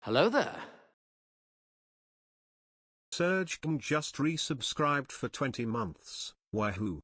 Hello there. Serge just resubscribed for 20 months. Wahoo.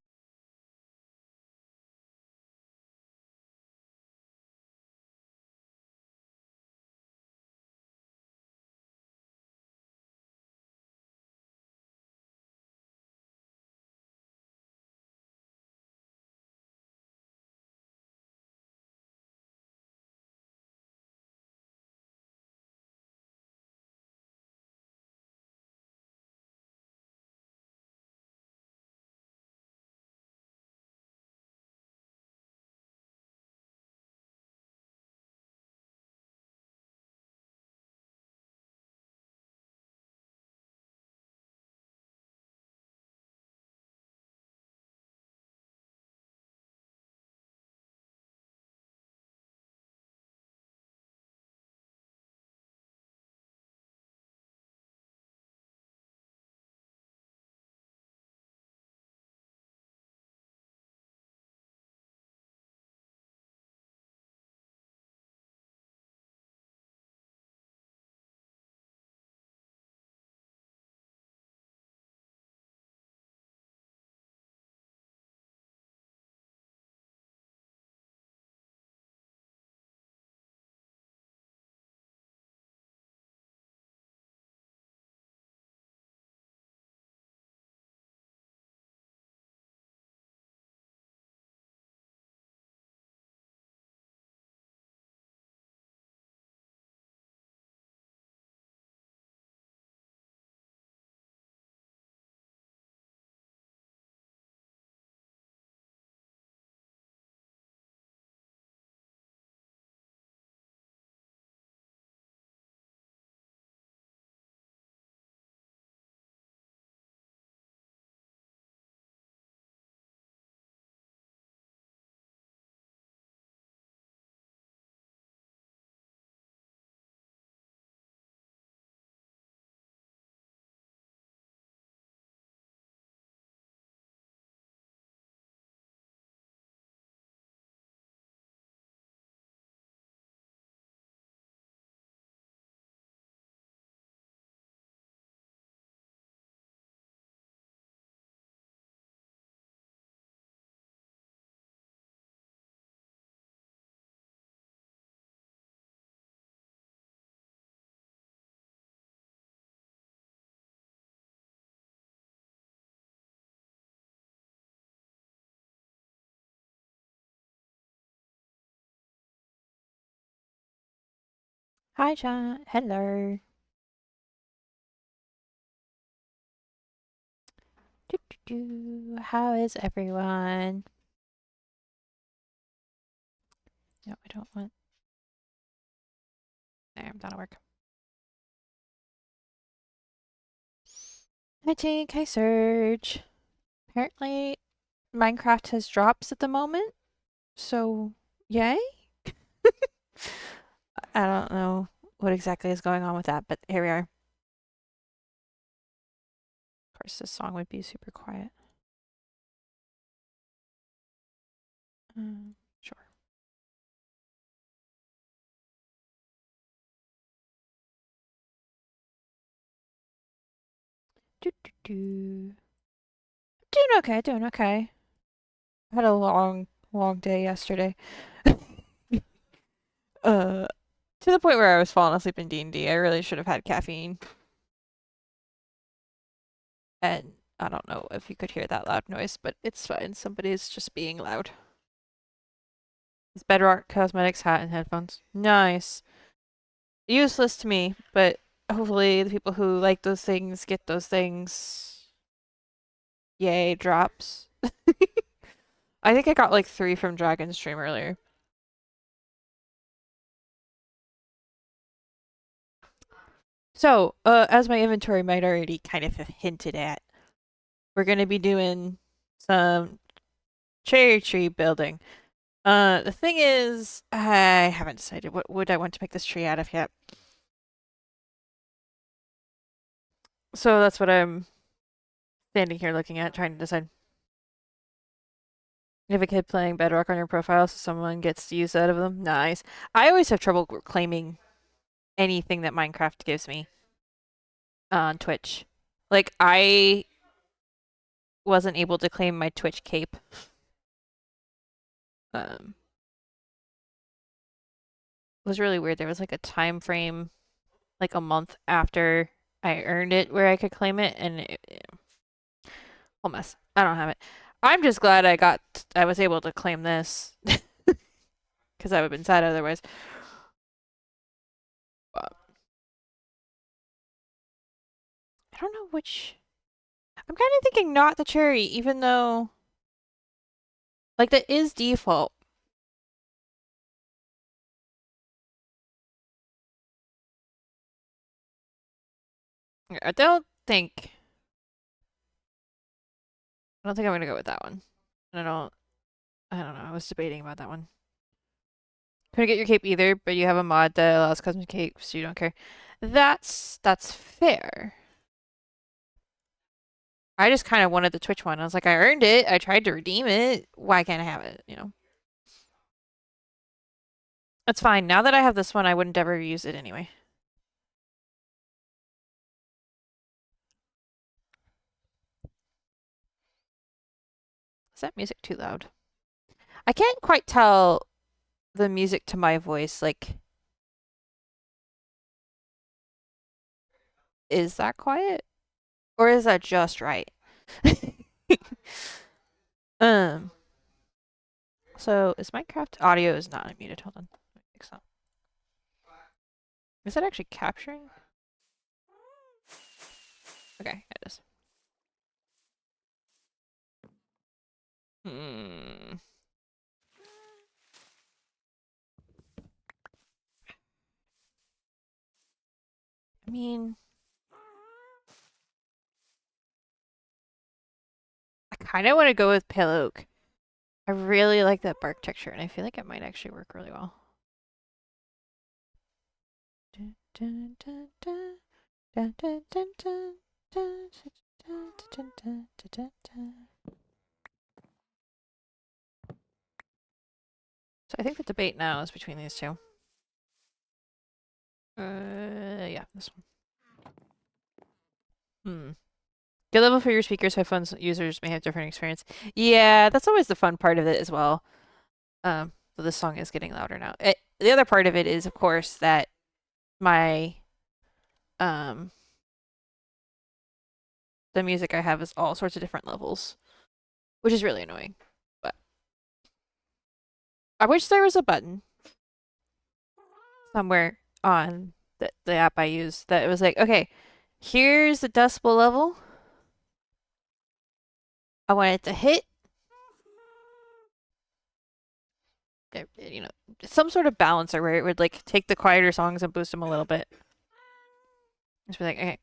Hi, John. Hello. How is everyone? No, I don't want. There, that'll work. Hi, Tink. Hi, Surge. Apparently, Minecraft has drops at the moment, so yay. I don't know what exactly is going on with that, but here we are. Of course, this song would be super quiet. Sure. Doing okay, doing okay. I had a long, long day yesterday. uh, to the point where I was falling asleep in D&D. I really should have had caffeine. And I don't know if you could hear that loud noise, but it's fine. Somebody's just being loud. It's Bedrock Cosmetics hat and headphones. Nice. Useless to me, but hopefully the people who like those things get those things. Yay, drops. I think I got like 3 from Dragon's Stream earlier. So, as my inventory might already kind of have hinted at, we're going to be doing some cherry tree building. The thing is, I haven't decided what wood I want to make this tree out of yet. So that's what I'm standing here looking at, trying to decide. You have a kid playing Bedrock on your profile, so someone gets to use that of them. Nice. I always have trouble claiming anything that Minecraft gives me on Twitch. Like, I wasn't able to claim my Twitch cape. It was really weird. There was like a time frame, like a month after I earned it, where I could claim it, and whole mess. I don't have it. I'm just glad I was able to claim this, because I would have been sad otherwise. But I don't know which. I'm kind of thinking not the cherry, even though, like, that is default. I don't think. I don't think I'm gonna go with that one. I don't. I don't know. I was debating about that one. Couldn't get your cape either, but you have a mod that allows custom capes, so you don't care. That's fair. I just kind of wanted the Twitch one. I was like, I earned it. I tried to redeem it. Why can't I have it? You know. That's fine. Now that I have this one, I wouldn't ever use it anyway. Is that music too loud? I can't quite tell the music to my voice. Like, is that quiet? Or is that just right? um. So is Minecraft audio is not unmuted? Hold on. Fix that. Is it actually capturing? Okay, it is. Hmm. I mean, I kind of want to go with pale oak. I really like that bark texture, and I feel like it might actually work really well. So I think the debate now is between these two. Yeah, this one. Good level for your speakers. Headphones users may have different experience. Yeah, that's always the fun part of it as well. So this song is getting louder now. The other part of it is, of course, that my the music I have is all sorts of different levels, which is really annoying. But I wish there was a button somewhere on the app I use that it was like, okay, here's the decibel level. I want it to hit, you know, some sort of balancer where it would like take the quieter songs and boost them a little bit. Just be like, okay.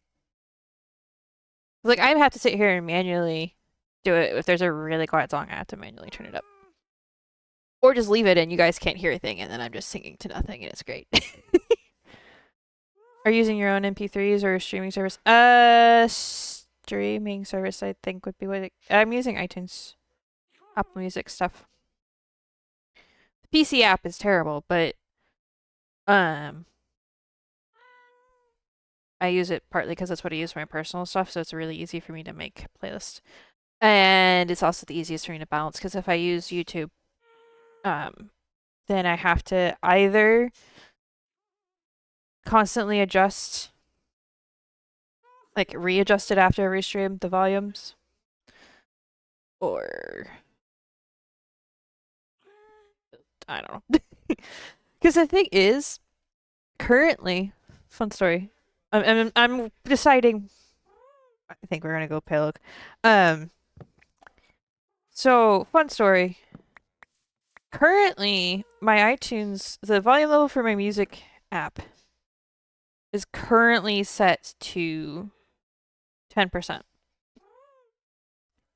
Like I have to sit here and manually do it. If there's a really quiet song, I have to manually turn it up. Or just leave it and you guys can't hear a thing and then I'm just singing to nothing and it's great. Are you using your own MP3s or a streaming service? Streaming service I think would be what I'm using iTunes. Apple Music stuff. The PC app is terrible, but I use it partly because that's what I use for my personal stuff, so it's really easy for me to make playlists. And it's also the easiest for me to balance because if I use YouTube, then I have to either constantly adjust, like readjust it after every stream, the volumes, or I don't know. Because the thing is, currently, fun story. I'm deciding. I think we're gonna go pale oak. So fun story. Currently, my iTunes, the volume level for my music app is currently set to 10%.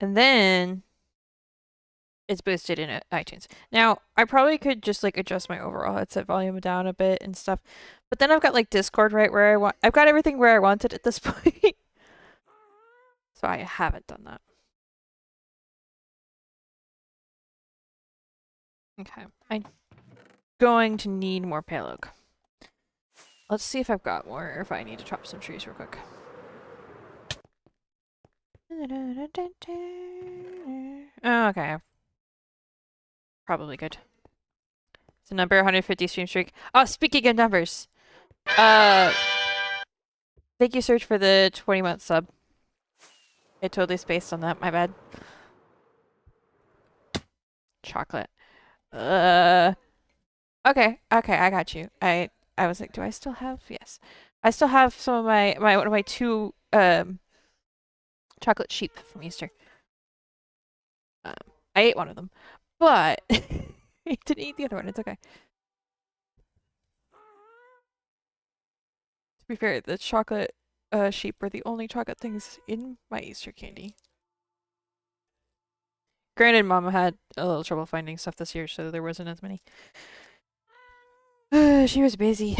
And then it's boosted in iTunes. Now, I probably could just like adjust my overall headset volume down a bit and stuff. But then I've got like Discord right where I want. I've got everything where I want it at this point. So I haven't done that. Okay. I'm going to need more pale oak. Let's see if I've got more or if I need to chop some trees real quick. Oh, okay. Probably good. It's a number 150 stream streak. Oh, speaking of numbers. Thank you, Serge, for the 20-month sub. I totally spaced on that. My bad. Chocolate. Okay, I got you. I was like, do I still have? Yes, I still have some of my one of my two chocolate sheep from Easter. Um, I ate one of them, but I didn't eat the other one. It's okay. To be fair, the chocolate sheep were the only chocolate things in my Easter candy. Granted, Mama had a little trouble finding stuff this year, so there wasn't as many. She was busy.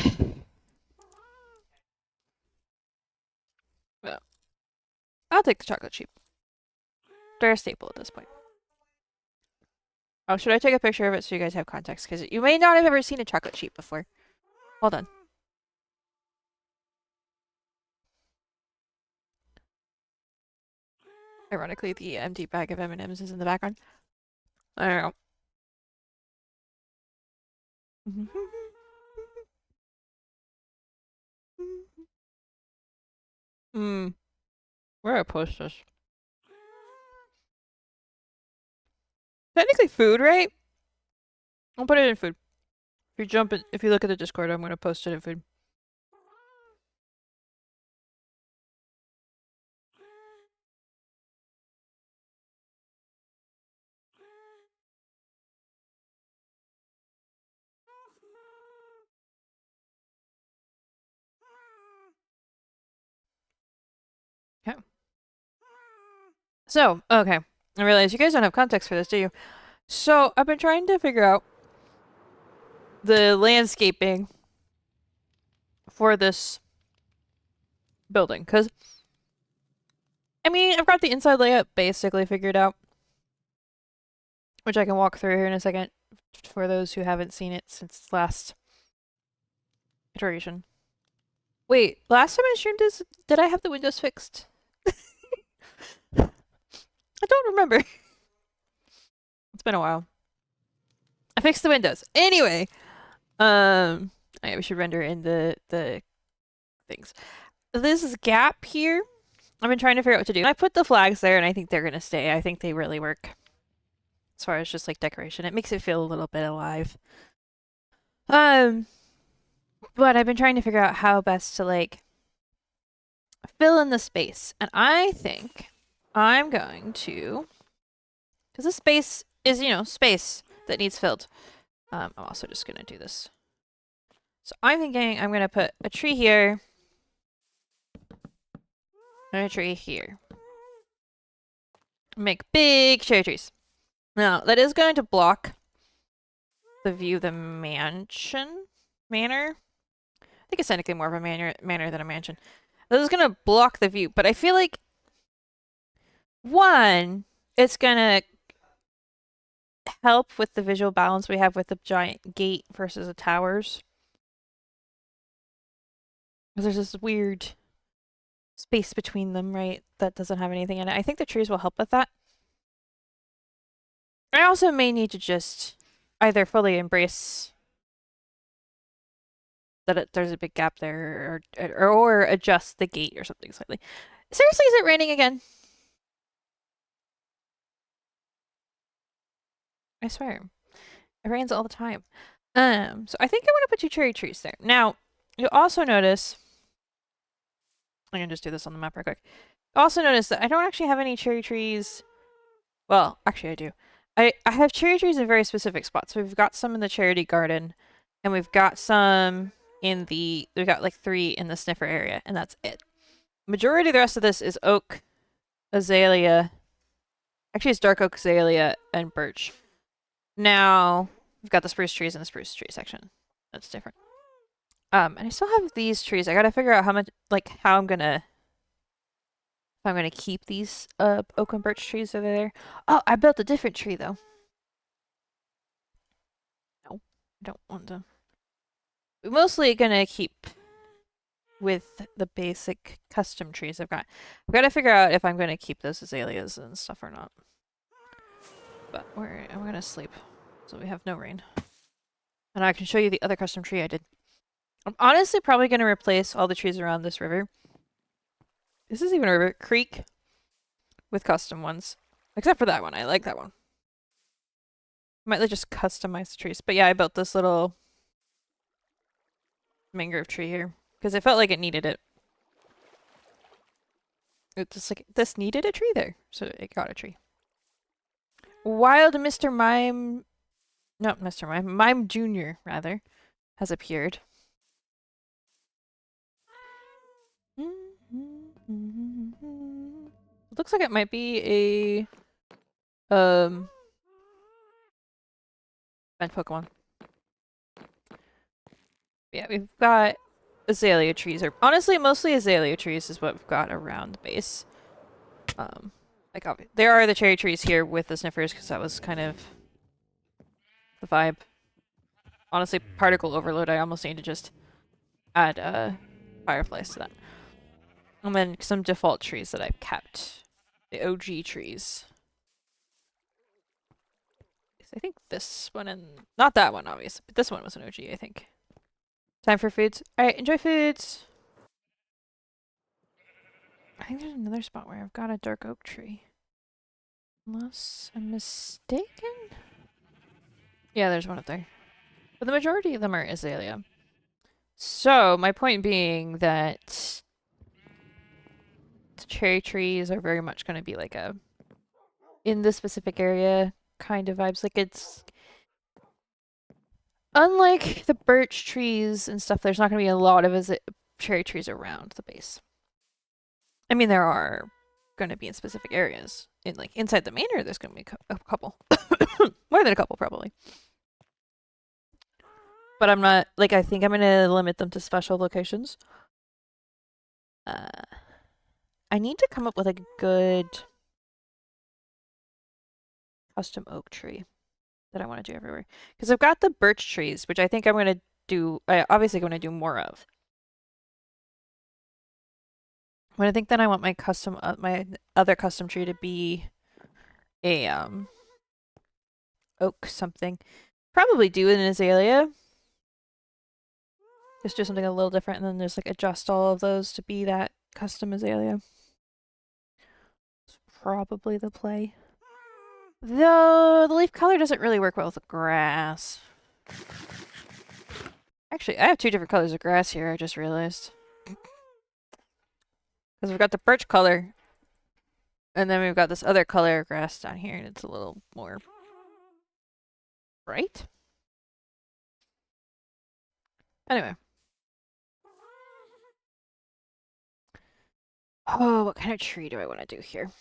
Well, I'll take the chocolate sheep. They're a staple at this point. Oh, should I take a picture of it so you guys have context? Because you may not have ever seen a chocolate sheep before. Hold on. Ironically, the empty bag of M&Ms is in the background. I don't know. Where do I post this? Technically food, right? I'll put it in food. If you look at the Discord, I'm gonna post it in food. Okay. So, okay. I realize you guys don't have context for this, do you? So, I've been trying to figure out the landscaping for this building, because I mean, I've got the inside layout basically figured out, which I can walk through here in a second for those who haven't seen it since last iteration. Wait, last time I streamed this, did I have the windows fixed? I don't remember. It's been a while. I fixed the windows. Anyway, yeah, we should render in the things. This gap here, I've been trying to figure out what to do. I put the flags there, and I think they're gonna stay. I think they really work. As far as just like decoration, it makes it feel a little bit alive. But I've been trying to figure out how best to like fill in the space, and I think I'm going to, because this space is, you know, space that needs filled. I'm also just gonna do this. So I'm thinking I'm gonna put a tree here and a tree here. Make big cherry trees. Now that is going to block the view of the manor. I think it's technically more of a manor than a mansion. This is gonna block the view, but I feel like one, it's gonna help with the visual balance we have with the giant gate versus the towers. Because there's this weird space between them, right? That doesn't have anything in it. I think the trees will help with that. I also may need to just either fully embrace that there's a big gap there, or adjust the gate or something slightly. Seriously, is it raining again? I swear. It rains all the time. So I think I want to put 2 cherry trees there. Now, you'll also notice, I can just do this on the map real quick. Also notice that I don't actually have any cherry trees. Well, actually I do. I have cherry trees in very specific spots. We've got some in the charity garden, and we've got some in the, we've got like 3 in the sniffer area, and that's it. Majority of the rest of this is oak, azalea. Actually, it's dark oak, azalea, and birch. Now, we've got the spruce trees in the spruce tree section. That's different. And I still have these trees. I gotta figure out how much, like, how I'm gonna keep these oak and birch trees that are there. Oh, I built a different tree though. No, I don't want to. We're mostly gonna keep with the basic custom trees I've got. I've got to figure out if I'm going to keep those azaleas and stuff or not. But I'm going to sleep, so we have no rain. And I can show you the other custom tree I did. I'm honestly probably going to replace all the trees around this river. This is even a river creek with custom ones. Except for that one. I like that one. Might like just customize the trees. But yeah, I built this little mangrove tree here because it felt like it needed it. It's just like this needed a tree there, so it got a tree. Wild Mr. Mime, not Mr. Mime, Mime Jr. rather, has appeared. It looks like it might be a event Pokemon. Yeah, we've got azalea trees, or honestly, mostly azalea trees is what we've got around the base. Like there are the cherry trees here with the sniffers because that was kind of the vibe. Honestly, particle overload. I almost need to just add fireflies to that, and then some default trees that I've kept, the OG trees. I think this one and not that one, obviously, but this one was an OG. I think. Time for foods. All right, enjoy foods. I think there's another spot where I've got a dark oak tree. Unless I'm mistaken? Yeah, there's one up there. But the majority of them are azalea. So, my point being that the cherry trees are very much going to be like a in this specific area kind of vibes. Like it's unlike the birch trees and stuff, there's not going to be a lot of cherry trees around the base. I mean, there are going to be in specific areas. In like inside the manor, there's going to be a couple. More than a couple, probably. But I'm not, like, I think I'm going to limit them to special locations. I need to come up with a good custom oak tree that I want to do everywhere. Because I've got the birch trees, which I think I'm going to do, obviously going to do more of. But I think then I want my custom, my other custom tree to be a, oak something. Probably do an azalea. Just do something a little different and then just like adjust all of those to be that custom azalea. It's probably the play. Though the leaf color doesn't really work well with the grass. Actually, I have two different colors of grass here, I just realized. Because we've got the birch color, and then we've got this other color of grass down here, and it's a little more bright. Anyway. Oh, what kind of tree do I want to do here?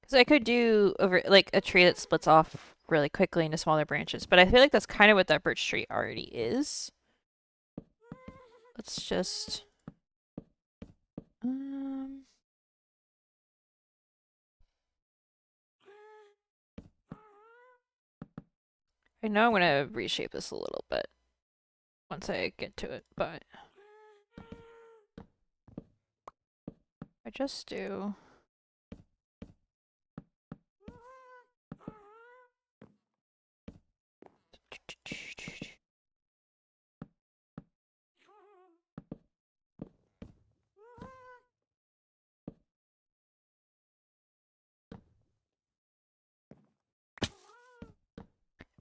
Because I could do over like a tree that splits off really quickly into smaller branches, but I feel like that's kind of what that birch tree already is. Let's just I know I'm gonna reshape this a little bit once I get to it, but I just do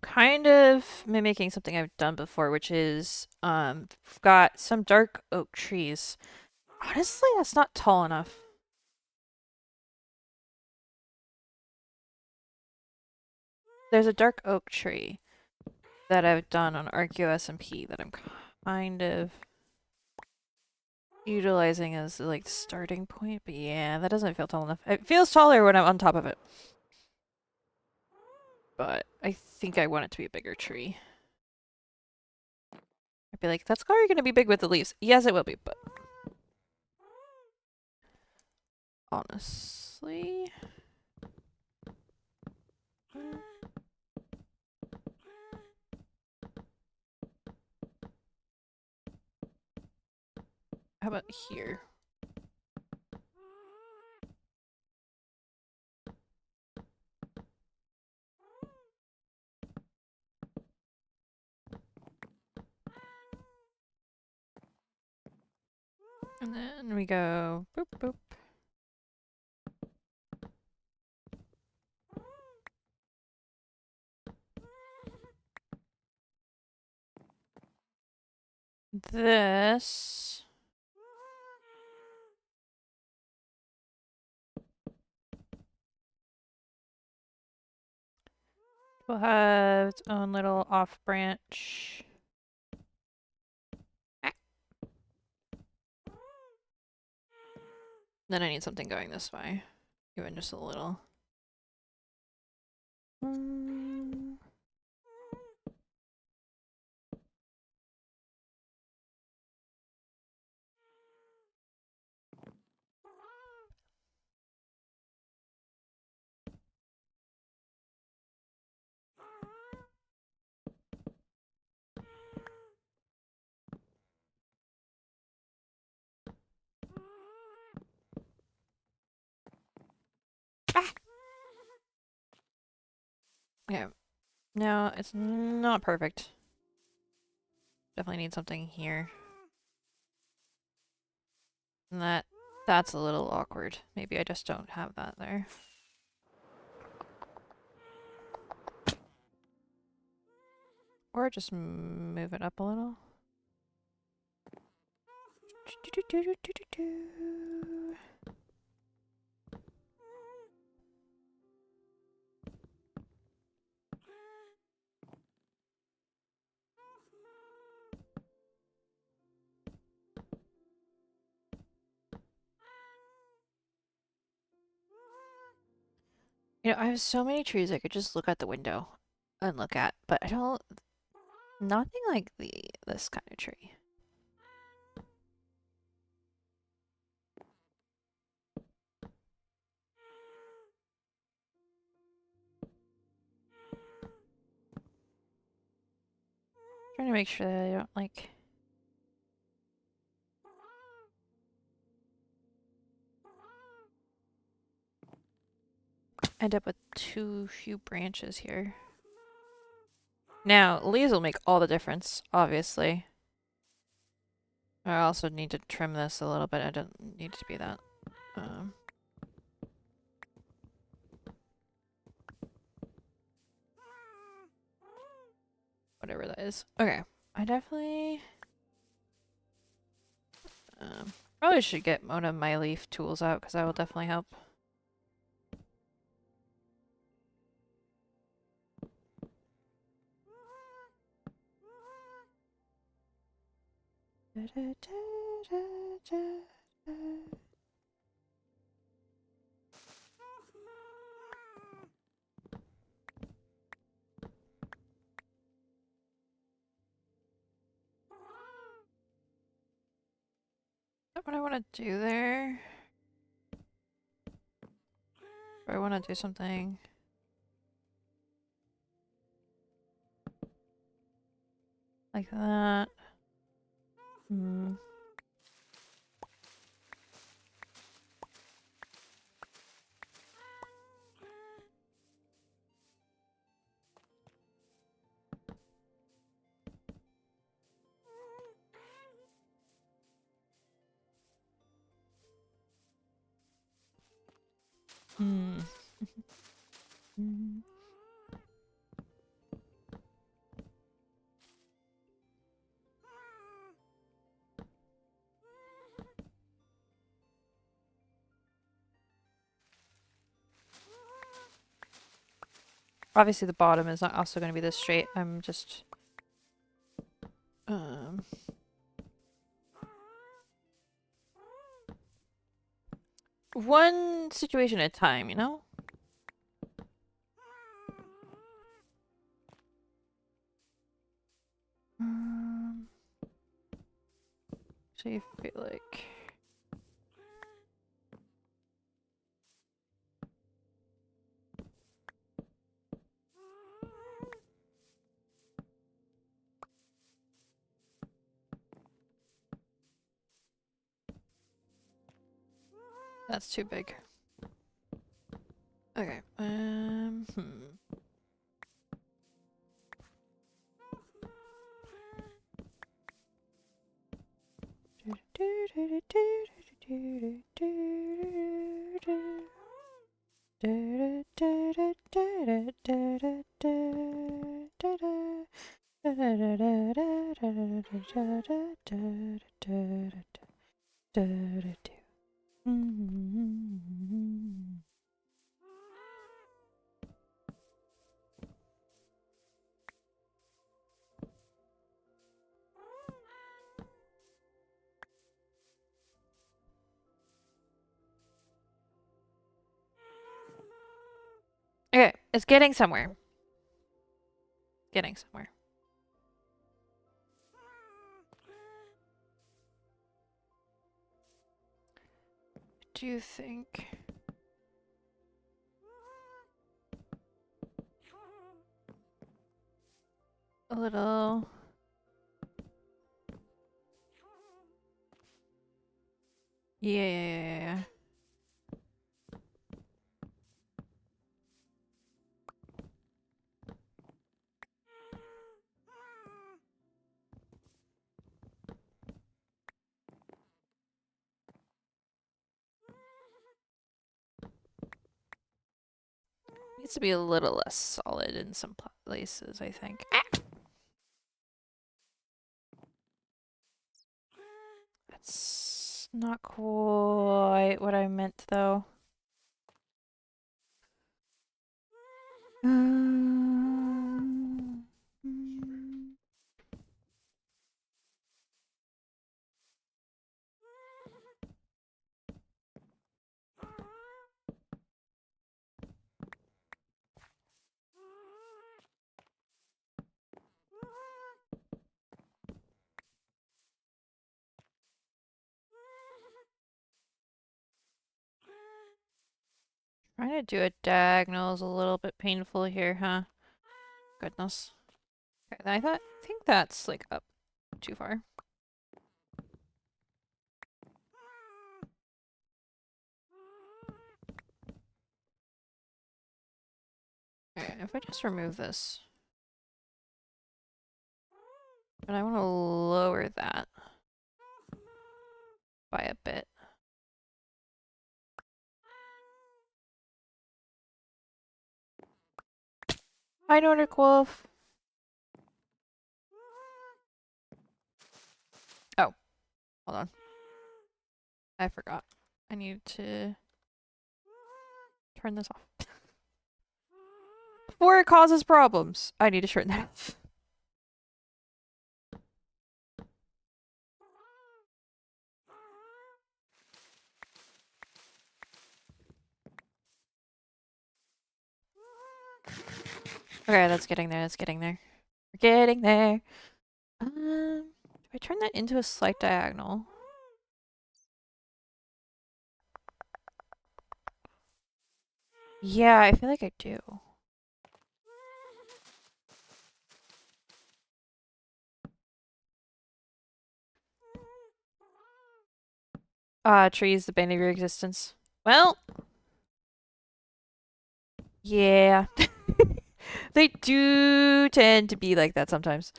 kind of mimicking something I've done before, which is I've got some dark oak trees. Honestly, that's not tall enough. There's a dark oak tree that I've done on ArcGIS SMP that I'm kind of utilizing as like the starting point, but yeah, that doesn't feel tall enough. It feels taller when I'm on top of it. But I think I want it to be a bigger tree. I be like, that's already going to be big with the leaves. Yes, it will be, but honestly, how about here? And then we go boop boop. This will have its own little off branch. Ah. Then I need something going this way, even just a little. Ah! Okay. No, it's not perfect. Definitely need something here. And that's a little awkward. Maybe I just don't have that there. Or just move it up a little. You know, I have so many trees I could just look out the window and look at, but I don't. Nothing like this kind of tree. Trying to make sure that I don't like end up with too few branches here. Now, leaves will make all the difference, obviously. I also need to trim this a little bit. I don't need it to be that. Whatever that is. Okay. I definitely probably should get one of my leaf tools out because that will definitely help. What I want to do there? Or I want to do something like that. Obviously the bottom is not also going to be this straight. I'm just one situation at a time, you know? do you feel like? That's too big. Okay. Okay, it's getting somewhere. Getting somewhere. Do you think? A little. Yeah. Needs to be a little less solid in some places, I think. That's not quite what I meant, though. Trying to do a diagonal is a little bit painful here, huh? Goodness. Okay, I think that's like up too far. Okay, if I just remove this. And I want to lower that by a bit. Hi, Nordic Wolf. Oh, hold on. I forgot. I need to turn this off. Before it causes problems, I need to turn that off. Okay, that's getting there. That's getting there. We're getting there. Do I turn that into a slight diagonal? Yeah, I feel like I do. Trees, the bane of your existence. Well, yeah. They do tend to be like that sometimes.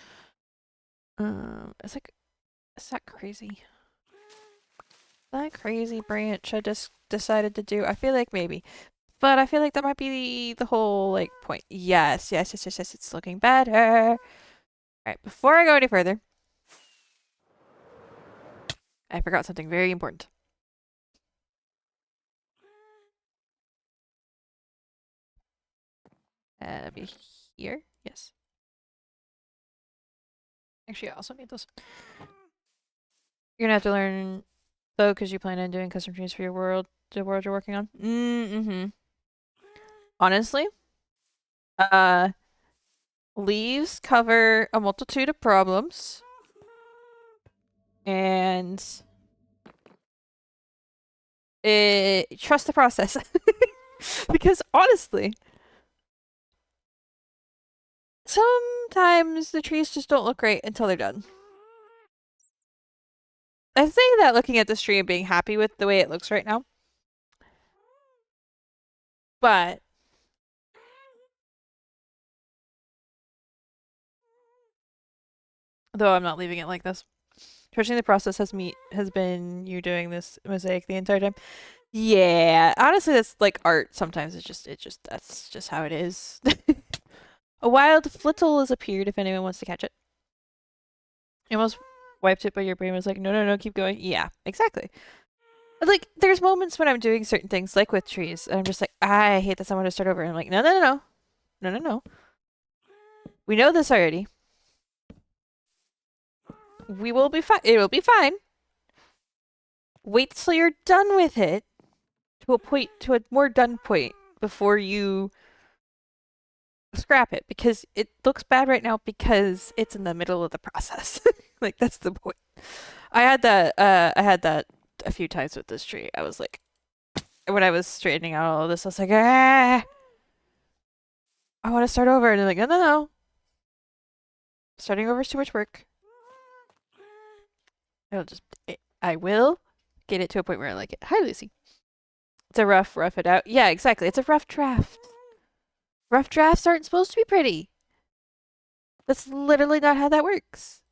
It's like, is that crazy? That crazy branch I just decided to do. I feel like maybe. But I feel like that might be the whole, like, point. Yes, it's looking better. Alright, before I go any further, I forgot something very important. Be here? Yes. Actually, I also need those. You're gonna have to learn, though, because you plan on doing custom trees for your world, the world you're working on. Mm-hmm. Honestly, uh, leaves cover a multitude of problems. And trust the process. Because honestly, sometimes the trees just don't look great until they're done. I say that looking at this tree and being happy with the way it looks right now. But though I'm not leaving it like this. Trusting the process has been you doing this mosaic the entire time. Yeah, honestly, that's like art. Sometimes that's just how it is. A wild flittle has appeared. If anyone wants to catch it, you almost wiped it, but your brain was like, no, no, no, keep going. Yeah, exactly. Like, there's moments when I'm doing certain things, like with trees, and I'm just like, I hate that someone to start over. And I'm like, no, no, no, no, no, no, no. We know this already. We will be fine. It will be fine. Wait till you're done with it to a point, to a more done point before you scrap it, because it looks bad right now because it's in the middle of the process. Like, that's the point. I had that a few times with this tree. I was like, when I was straightening out all of this, I was like, ah, I want to start over. And they're like, no, no, no. Starting over is too much work. I will get it to a point where I like it. Hi, Lucy. It's a rough it out. Yeah, exactly. It's a rough draft. Rough drafts aren't supposed to be pretty. That's literally not how that works.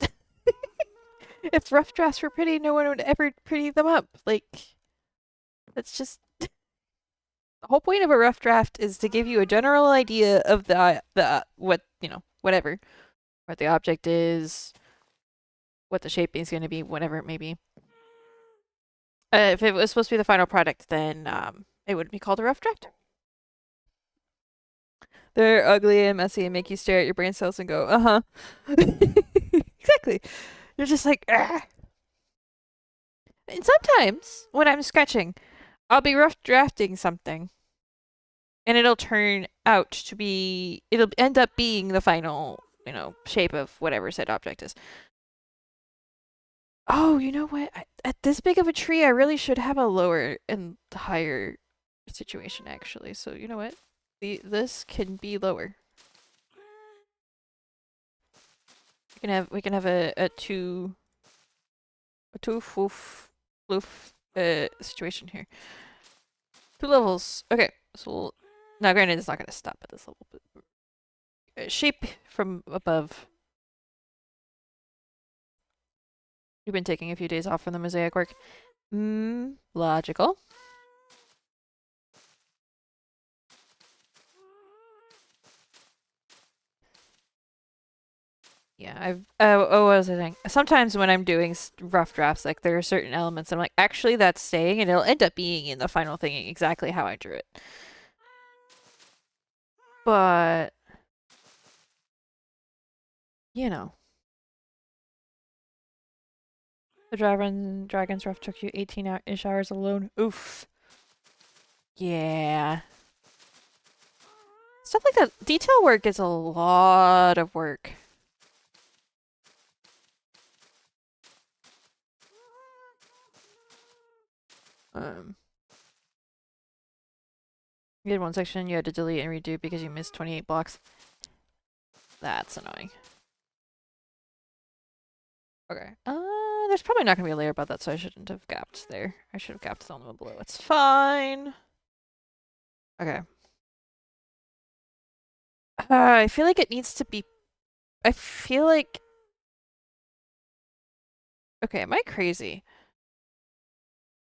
If rough drafts were pretty, no one would ever pretty them up. Like, that's just the whole point of a rough draft is to give you a general idea of the what, whatever, what the object is, what the shaping is going to be, whatever it may be. If it was supposed to be the final product, then it would be called a rough draft. They're ugly and messy and make you stare at your brain cells and go, uh-huh. Exactly. You're just like, ah. And sometimes when I'm sketching, I'll be rough drafting something and it'll turn out to be, it'll end up being the final, shape of whatever said object is. Oh, you know what? At this big of a tree, I really should have a lower and higher situation, actually. So, you know what? This can be lower. We can have a two floof situation here. 2 levels. Okay, so now granted it's not gonna stop at this level, but shape from above. You've been taking a few days off from the mosaic work. Logical. Yeah, what was I saying? Sometimes when I'm doing rough drafts, like there are certain elements I'm like, actually that's staying, and it'll end up being in the final thing exactly how I drew it. But the Dragon's Rough took you 18-ish hours alone. Oof. Yeah. Stuff like that. Detail work is a lot of work. You had one section you had to delete and redo because you missed 28 blocks. That's annoying. Okay. There's probably not gonna be a layer about that, so I shouldn't have gapped there. I should have gapped the element below. It's fine. Okay. I feel like it needs to be. I feel like. Okay, am I crazy?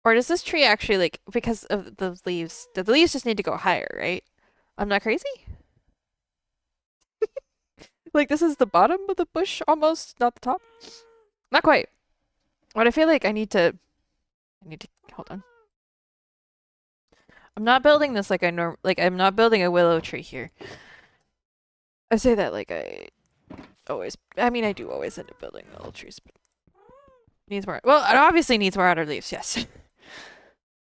Or does this tree actually, like, because of the leaves, the leaves just need to go higher, right? I'm not crazy? Like, this is the bottom of the bush almost, not the top? Not quite. But I feel like I need to, hold on. I'm not building this like I'm not building a willow tree here. I say that like I do always end up building willow trees, but needs more. Well, it obviously needs more outer leaves, yes.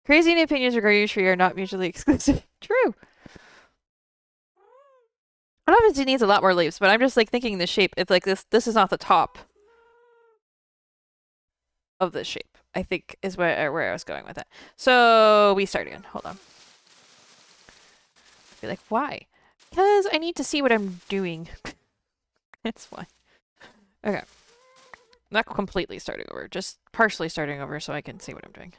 Crazy new opinions regarding your tree are not mutually exclusive. True. It obviously needs a lot more leaves, but I'm just like thinking the shape. It's like this is not the top. of this shape, I think is where I was going with it. So we start again. Hold on. Be like, why? Because I need to see what I'm doing. It's fine. Okay. Not completely starting over, just partially starting over so I can see what I'm doing.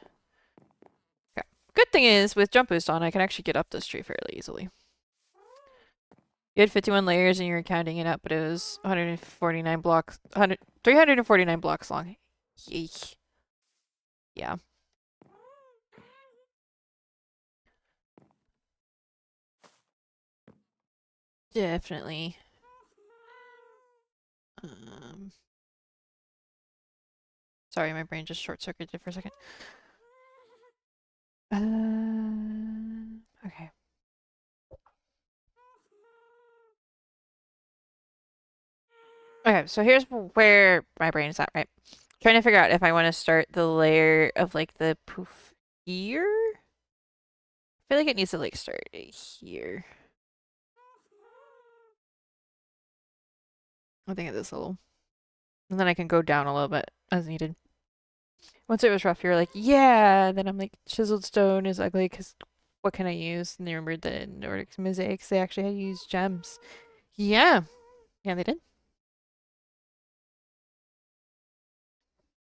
Okay. Good thing is, with jump boost on, I can actually get up this tree fairly easily. You had 51 layers and you were counting it up, but it was 149 blocks, 349 blocks long. Yeek. Yeah. Definitely. Sorry, my brain just short-circuited for a second. Okay. Okay, so here's where my brain is at, right? Trying to figure out if I want to start the layer of like the poof here. I feel like it needs to like start here. I think at this level. And then I can go down a little bit as needed. Once it was rough, you're like, yeah. Then I'm like, chiseled stone is ugly because what can I use? And they remembered that in Nordic mosaics, they actually had to use gems. Yeah. Yeah, they did.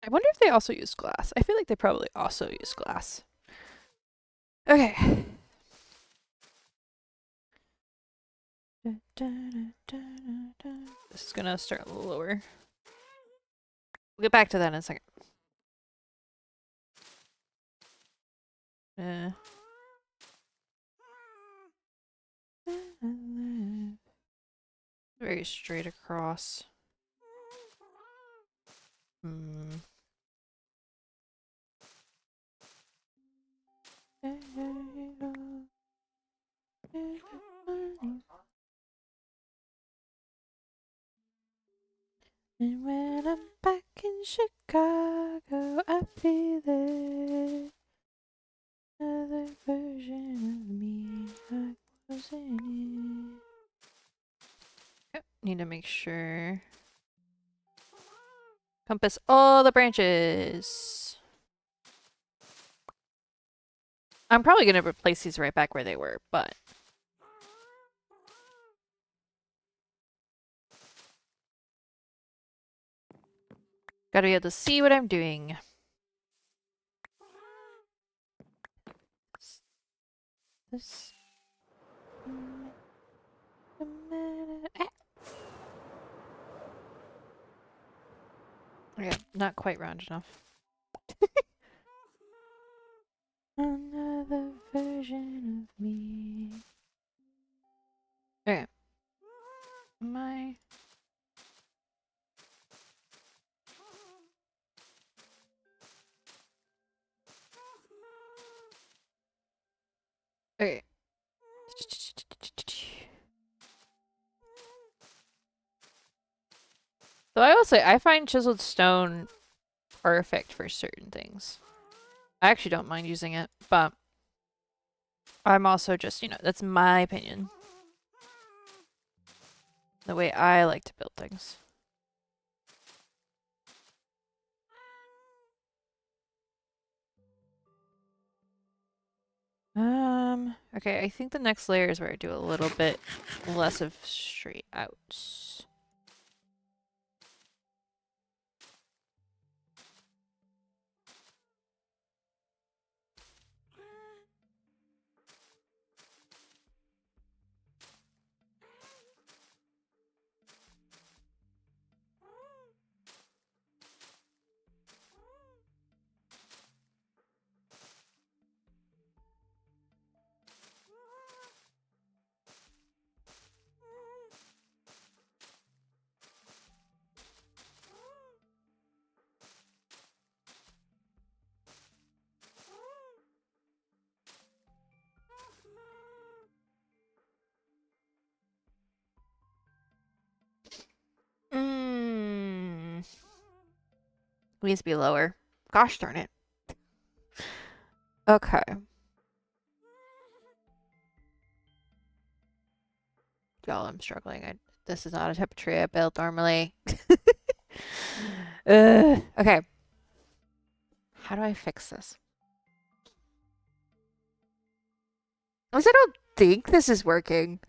I wonder if they also use glass. I feel like they probably also use glass. Okay. This is gonna start a little lower. We'll get back to that in a second. Very straight across. Hmm. And when I'm back in Chicago, I feel it. Another version of me, I was in it. Yep, need to make sure. Compass all the branches. I'm probably going to replace these right back where they were, but gotta be able to see what I'm doing. This. Okay, not quite round enough. Another version of me. Okay. My. Okay. So I will say, I find chiseled stone perfect for certain things. I actually don't mind using it, but I'm also just, that's my opinion. The way I like to build things. Okay, I think the next layer is where I do a little bit less of straight outs. Needs to be lower. Gosh darn it. Okay. Y'all, I'm struggling. This is not a type of tree I build normally. Okay. How do I fix this? At least I don't think this is working.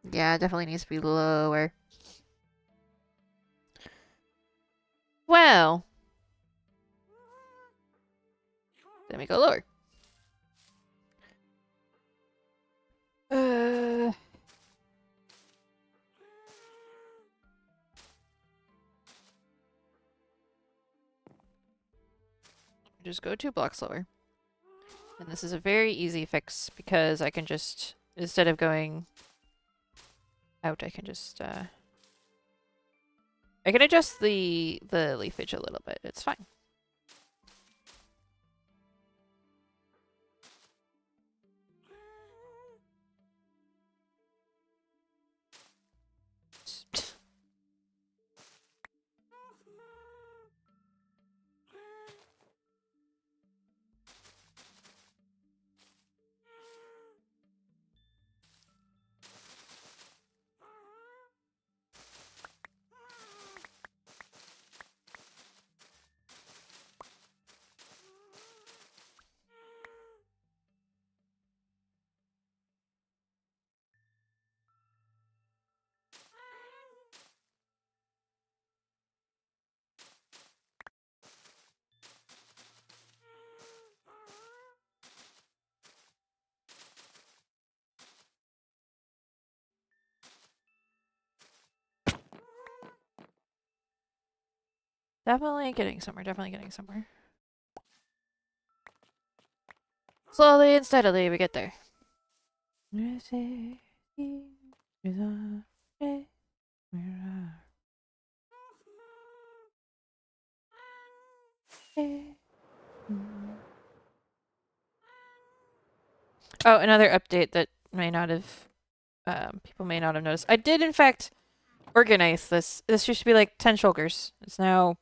Yeah, it definitely needs to be lower. Well. Then we go lower. Just go 2 blocks lower. And this is a very easy fix because I can just, instead of going out, I can just, I can adjust the leafage a little bit. It's fine. Definitely getting somewhere, definitely getting somewhere. Slowly and steadily we get there. Oh, another update that may not have, people may not have noticed. I did, in fact, organize this. This used to be like 10 shulkers. It's now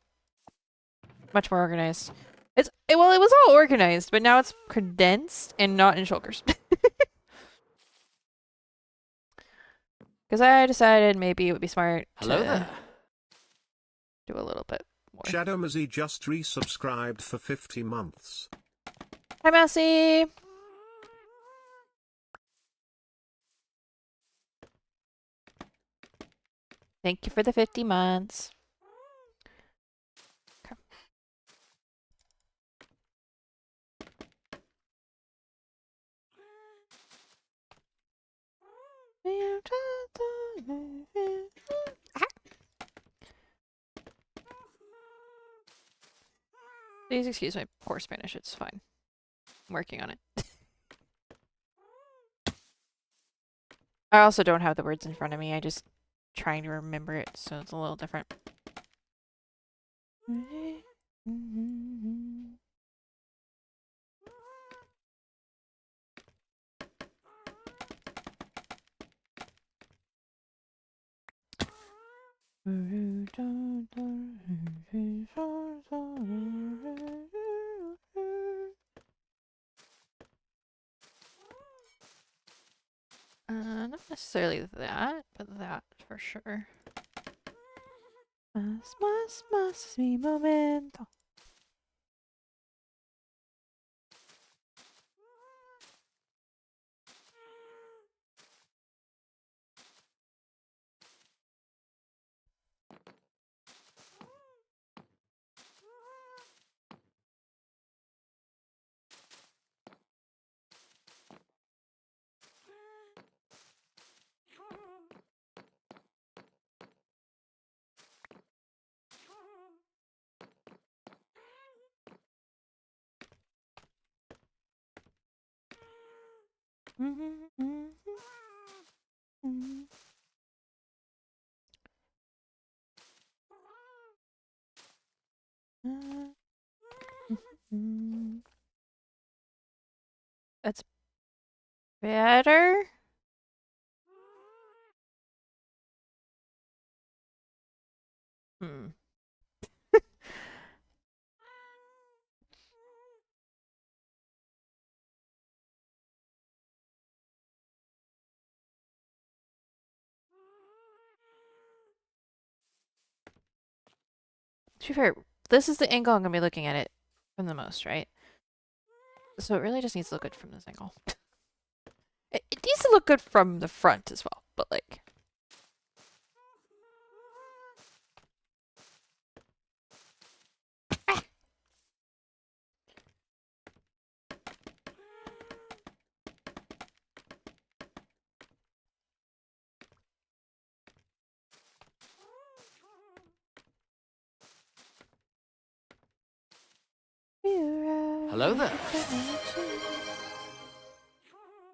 much more organized. Well, it was all organized, but now it's condensed and not in shulkers. Because I decided maybe it would be smart Hello to there. do a little bit more. Shadow Mazzy just resubscribed for 50 months. Hi, Massey! Thank you for the 50 months. Okay. Please excuse my poor Spanish, it's fine. I'm working on it. I also don't have the words in front of me, I just trying to remember it, so it's a little different. Not necessarily that, but that for sure. Más es mi momento. That's better. Hmm. To be fair, this is the angle I'm gonna be looking at it from the most, right? So it really just needs to look good from this angle. It needs to look good from the front as well, but like... Hello there.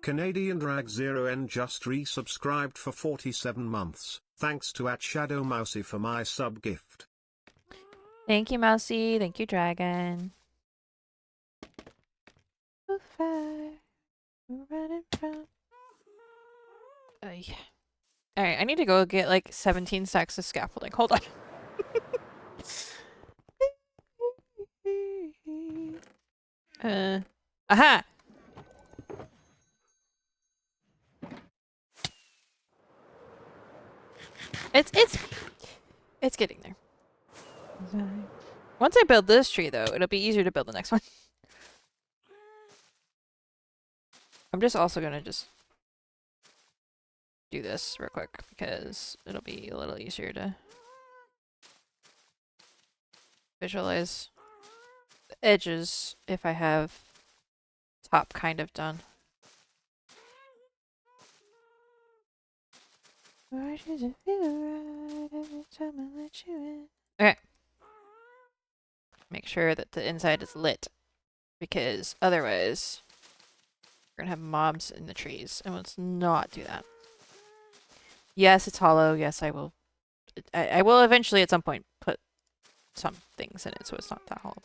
Canadian Drag 0N just resubscribed for 47 months. Thanks to @ShadowMousy for my sub gift. Thank you, Mousy. Thank you, Dragon. Yeah. Alright, I need to go get like 17 stacks of scaffolding. Hold on. Aha! It's getting there. Once I build this tree, though, it'll be easier to build the next one. I'm just also gonna just do this real quick because it'll be a little easier to visualize the edges if I have top kind of done. Why does it feel right every time I let you in? Okay. Make sure that the inside is lit because otherwise we're gonna have mobs in the trees and let's not do that. Yes, it's hollow. Yes, I will. I will eventually at some point put some things in it so it's not that hollow.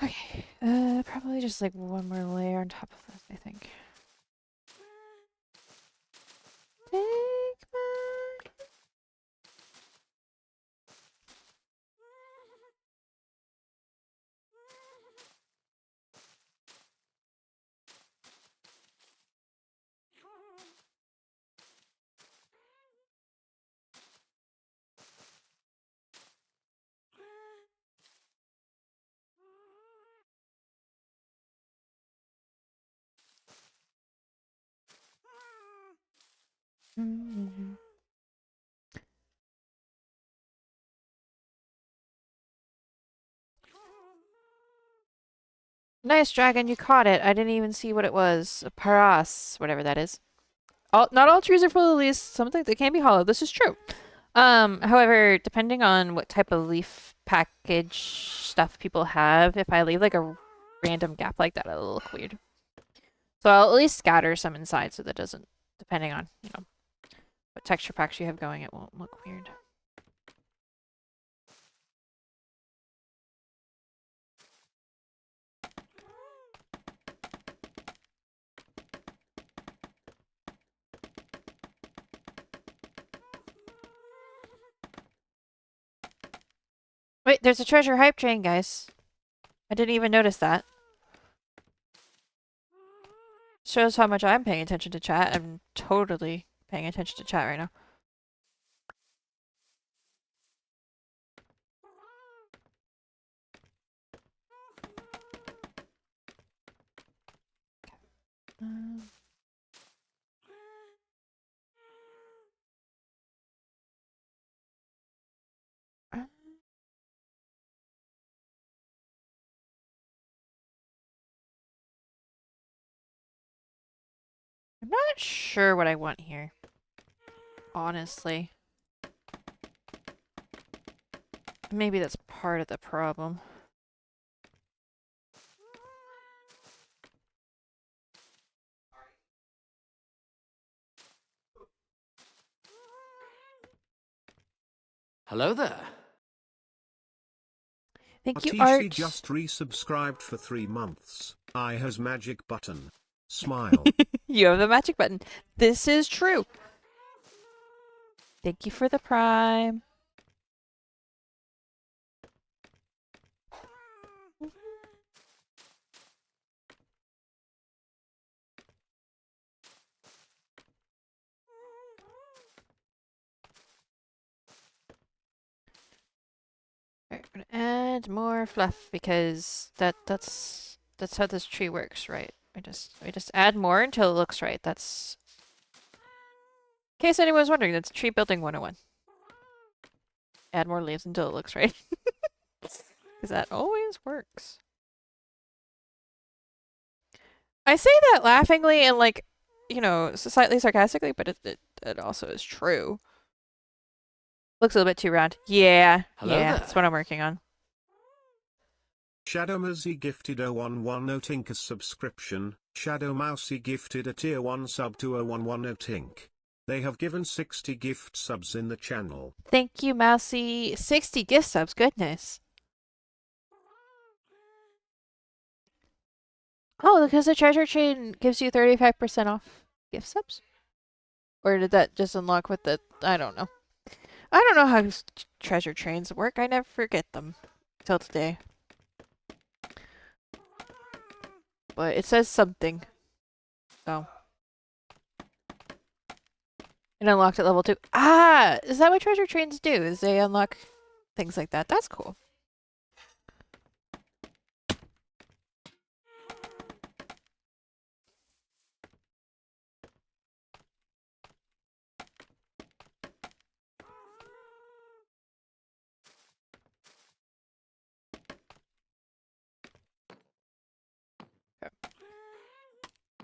Okay, probably just like one more layer on top of this, I think. Take my... Nice, dragon, you caught it. I didn't even see what it was. A paras, whatever that is. Not all trees are full of leaves. Some they can be hollow. This is true. However, depending on what type of leaf package stuff people have, if I leave like a random gap like that, it'll look weird. So I'll at least scatter some inside so that doesn't, depending on, you know, what texture packs you have going, it won't look weird. Wait, there's a treasure hype train, guys. I didn't even notice that. Shows how much I'm paying attention to chat. I'm totally paying attention to chat right now. I'm not sure what I want here. Honestly. Maybe that's part of the problem. Hello there. Thank you, Atishi Art. just resubscribed for 3 months. I has magic button. Smile. You have the magic button. This is true. Thank you for the prime. add more fluff because that's how this tree works, right? We just add more until it looks right. That's in case anyone was wondering, that's tree building 101. Add more leaves until it looks right. Because that always works. I say that laughingly and like, you know, slightly sarcastically, but it also is true. Looks a little bit too round. Yeah, Hello yeah, there. that's what I'm working on. Shadow Mousy gifted a 110 Tinker's subscription. Shadow Mousy gifted a tier 1 sub to 0110 Tink. They have given 60 gift subs in the channel. Thank you, Mousy. 60 gift subs, goodness. Oh, because the treasure chain gives you 35% off gift subs? Or did that just unlock with the... I don't know. I don't know how treasure trains work. I never forget them. Till today. But it says something. So. It unlocked at level 2. Ah! Is that what treasure trains do? Is they unlock things like that? That's cool.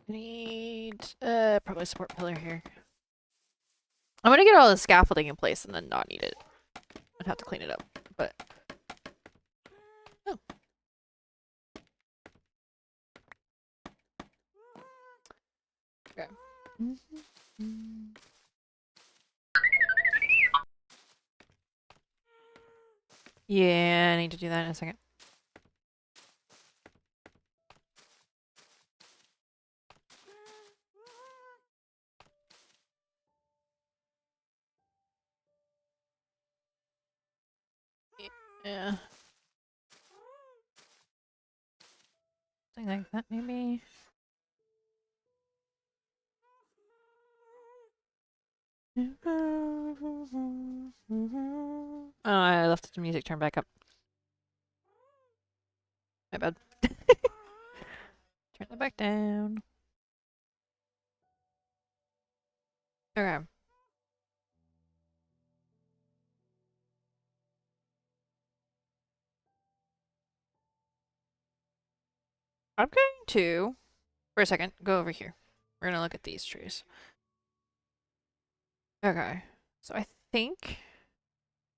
Need probably a support pillar here. I'm gonna get all the scaffolding in place and then not need it. I'd have to clean it up, but oh. Okay. Yeah, I need to do that in a second. Yeah. Something like that, maybe. Oh, I left the music turned back up. My bad. Turn that back down. Okay. I'm going to, for a second, go over here. We're gonna look at these trees. Okay. So I think...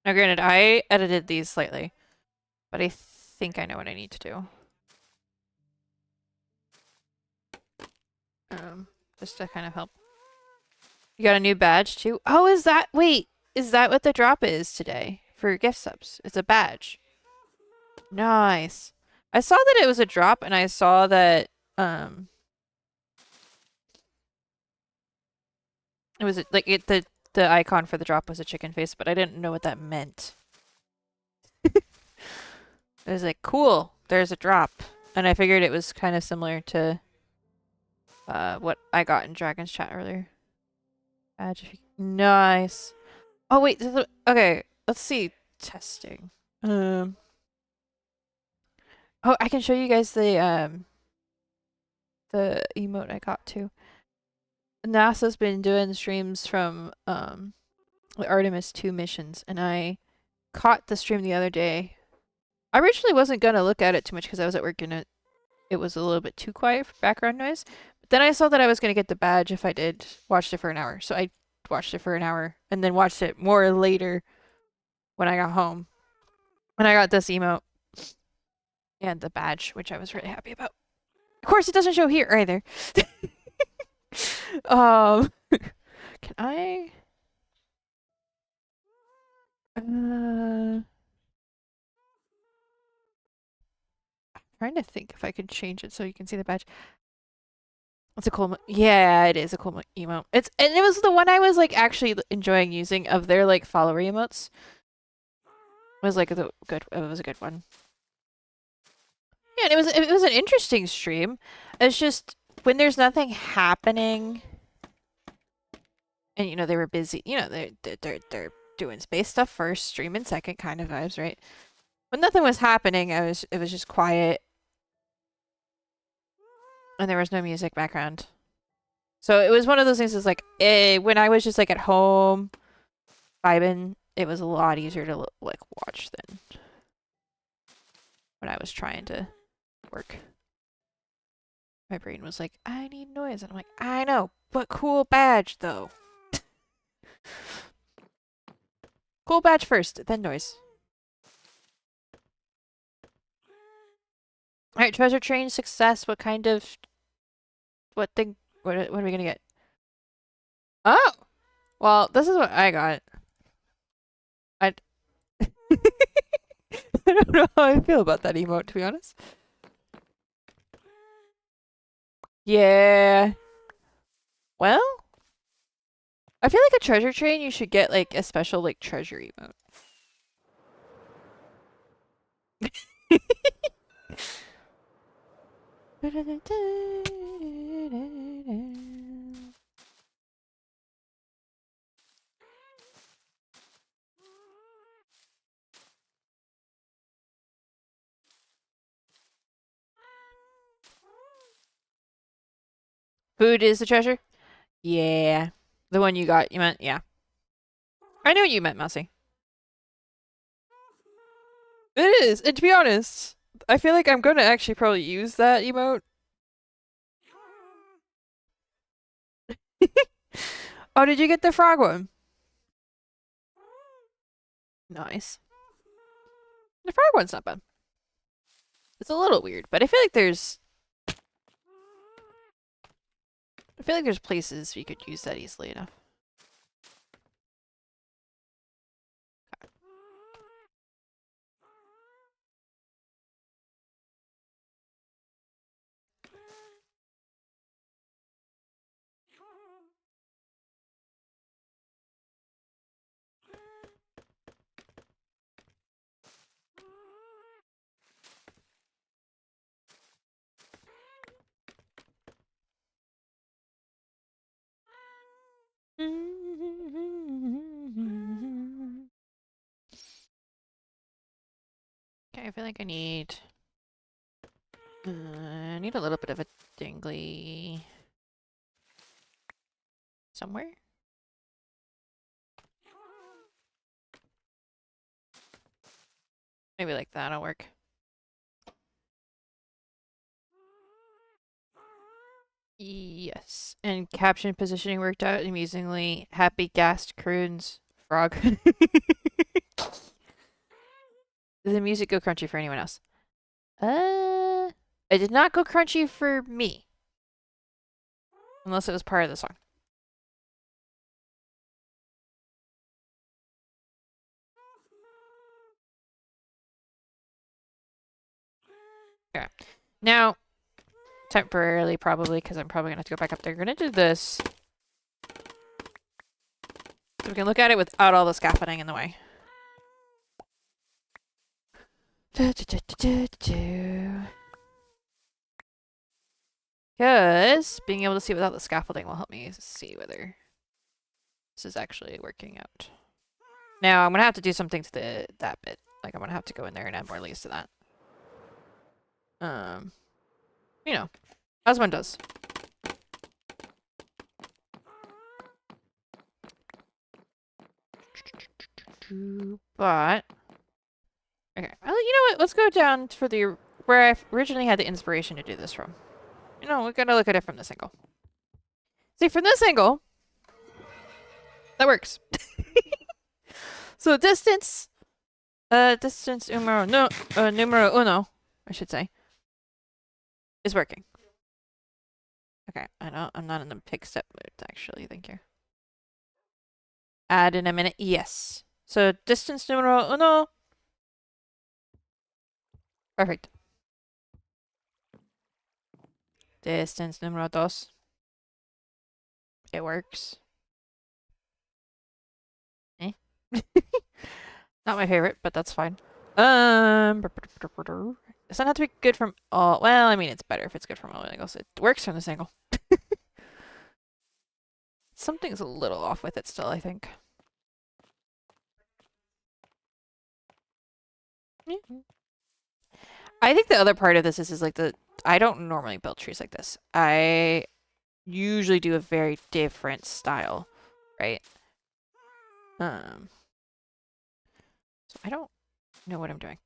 Now granted, I edited these slightly, but I think I know what I need to do. Just to kind of help. You got a new badge too? Oh, is that... Wait! Is that what the drop is today? For gift subs? It's a badge. Nice. I saw that it was a drop, and I saw that, it was like the icon for the drop was a chicken face, but I didn't know what that meant. It was like, cool, there's a drop. And I figured it was kind of similar to what I got in Dragon's chat earlier. Badge. Nice. Oh wait, okay, let's see. Testing. Oh, I can show you guys the emote I got too. NASA's been doing streams from the Artemis 2 missions, and I caught the stream the other day. I originally wasn't gonna look at it too much because I was at work and it was a little bit too quiet for background noise. But then I saw that I was gonna get the badge if I did watched it for an hour. So I watched it for an hour and then watched it more later when I got home. And I got this emote and the badge, which I was really happy about. Of course, it doesn't show here either. Can I? I'm trying to think if I could change it so you can see the badge. It's a cool, yeah, it is a cool emote. And it was the one I was like actually enjoying using of their like follower emotes. It was like it was a good one. Yeah, and it was an interesting stream. It's just when there's nothing happening, and you know they were busy. You know they're doing space stuff first, streaming second, kind of vibes, right? When nothing was happening, it was just quiet. And there was no music background. So it was one of those things that's like, when I was just like at home vibing, it was a lot easier to like watch than when I was trying to work. My brain was like, I need noise. And I'm like, I know, but cool badge though. Cool badge first, then noise. Alright, treasure train success. What kind of... What thing... What are we gonna get? Oh! Well, this is what I got. I don't know how I feel about that emote, to be honest. Yeah. Well, I feel like a treasure train, you should get like a special like treasure emote. Food is the treasure? Yeah. The one you got, you meant? Yeah. I know what you meant, Mousy. It is, and to be honest, I feel like I'm gonna actually probably use that emote. Oh, did you get the frog one? Nice. The frog one's not bad. It's a little weird, but I feel like there's places you could use that easily enough. Okay, I feel like I need a little bit of a dingly somewhere. Maybe like that'll work. Yes. And caption positioning worked out amusingly. Happy gassed croons frog. Did the music go crunchy for anyone else? It did not go crunchy for me. Unless it was part of the song. Okay. Now, temporarily probably, because I'm probably going to have to go back up there. We're going to do this. So we can look at it without all the scaffolding in the way. Because being able to see without the scaffolding will help me see whether this is actually working out. Now, I'm going to have to do something to that bit. Like, I'm going to have to go in there and add more leaves to that. You know, as one does. But, okay. Well, you know what? Let's go down for the where I originally had the inspiration to do this from. You know, we're gonna look at it from this angle. See, from this angle, that works. So distance numero uno, I should say, is working. Okay, I'm not in the pick step mood, actually, thank you. Add in a minute, yes. So distance numero uno. Perfect. Distance numero dos. It works. Eh? Not my favorite, but that's fine. Does that have to be good from all? Well, I mean, it's better if it's good from all angles. It works from this angle. Something's a little off with it still, I think. I think the other part of this is like I don't normally build trees like this. I usually do a very different style, right? So I don't know what I'm doing.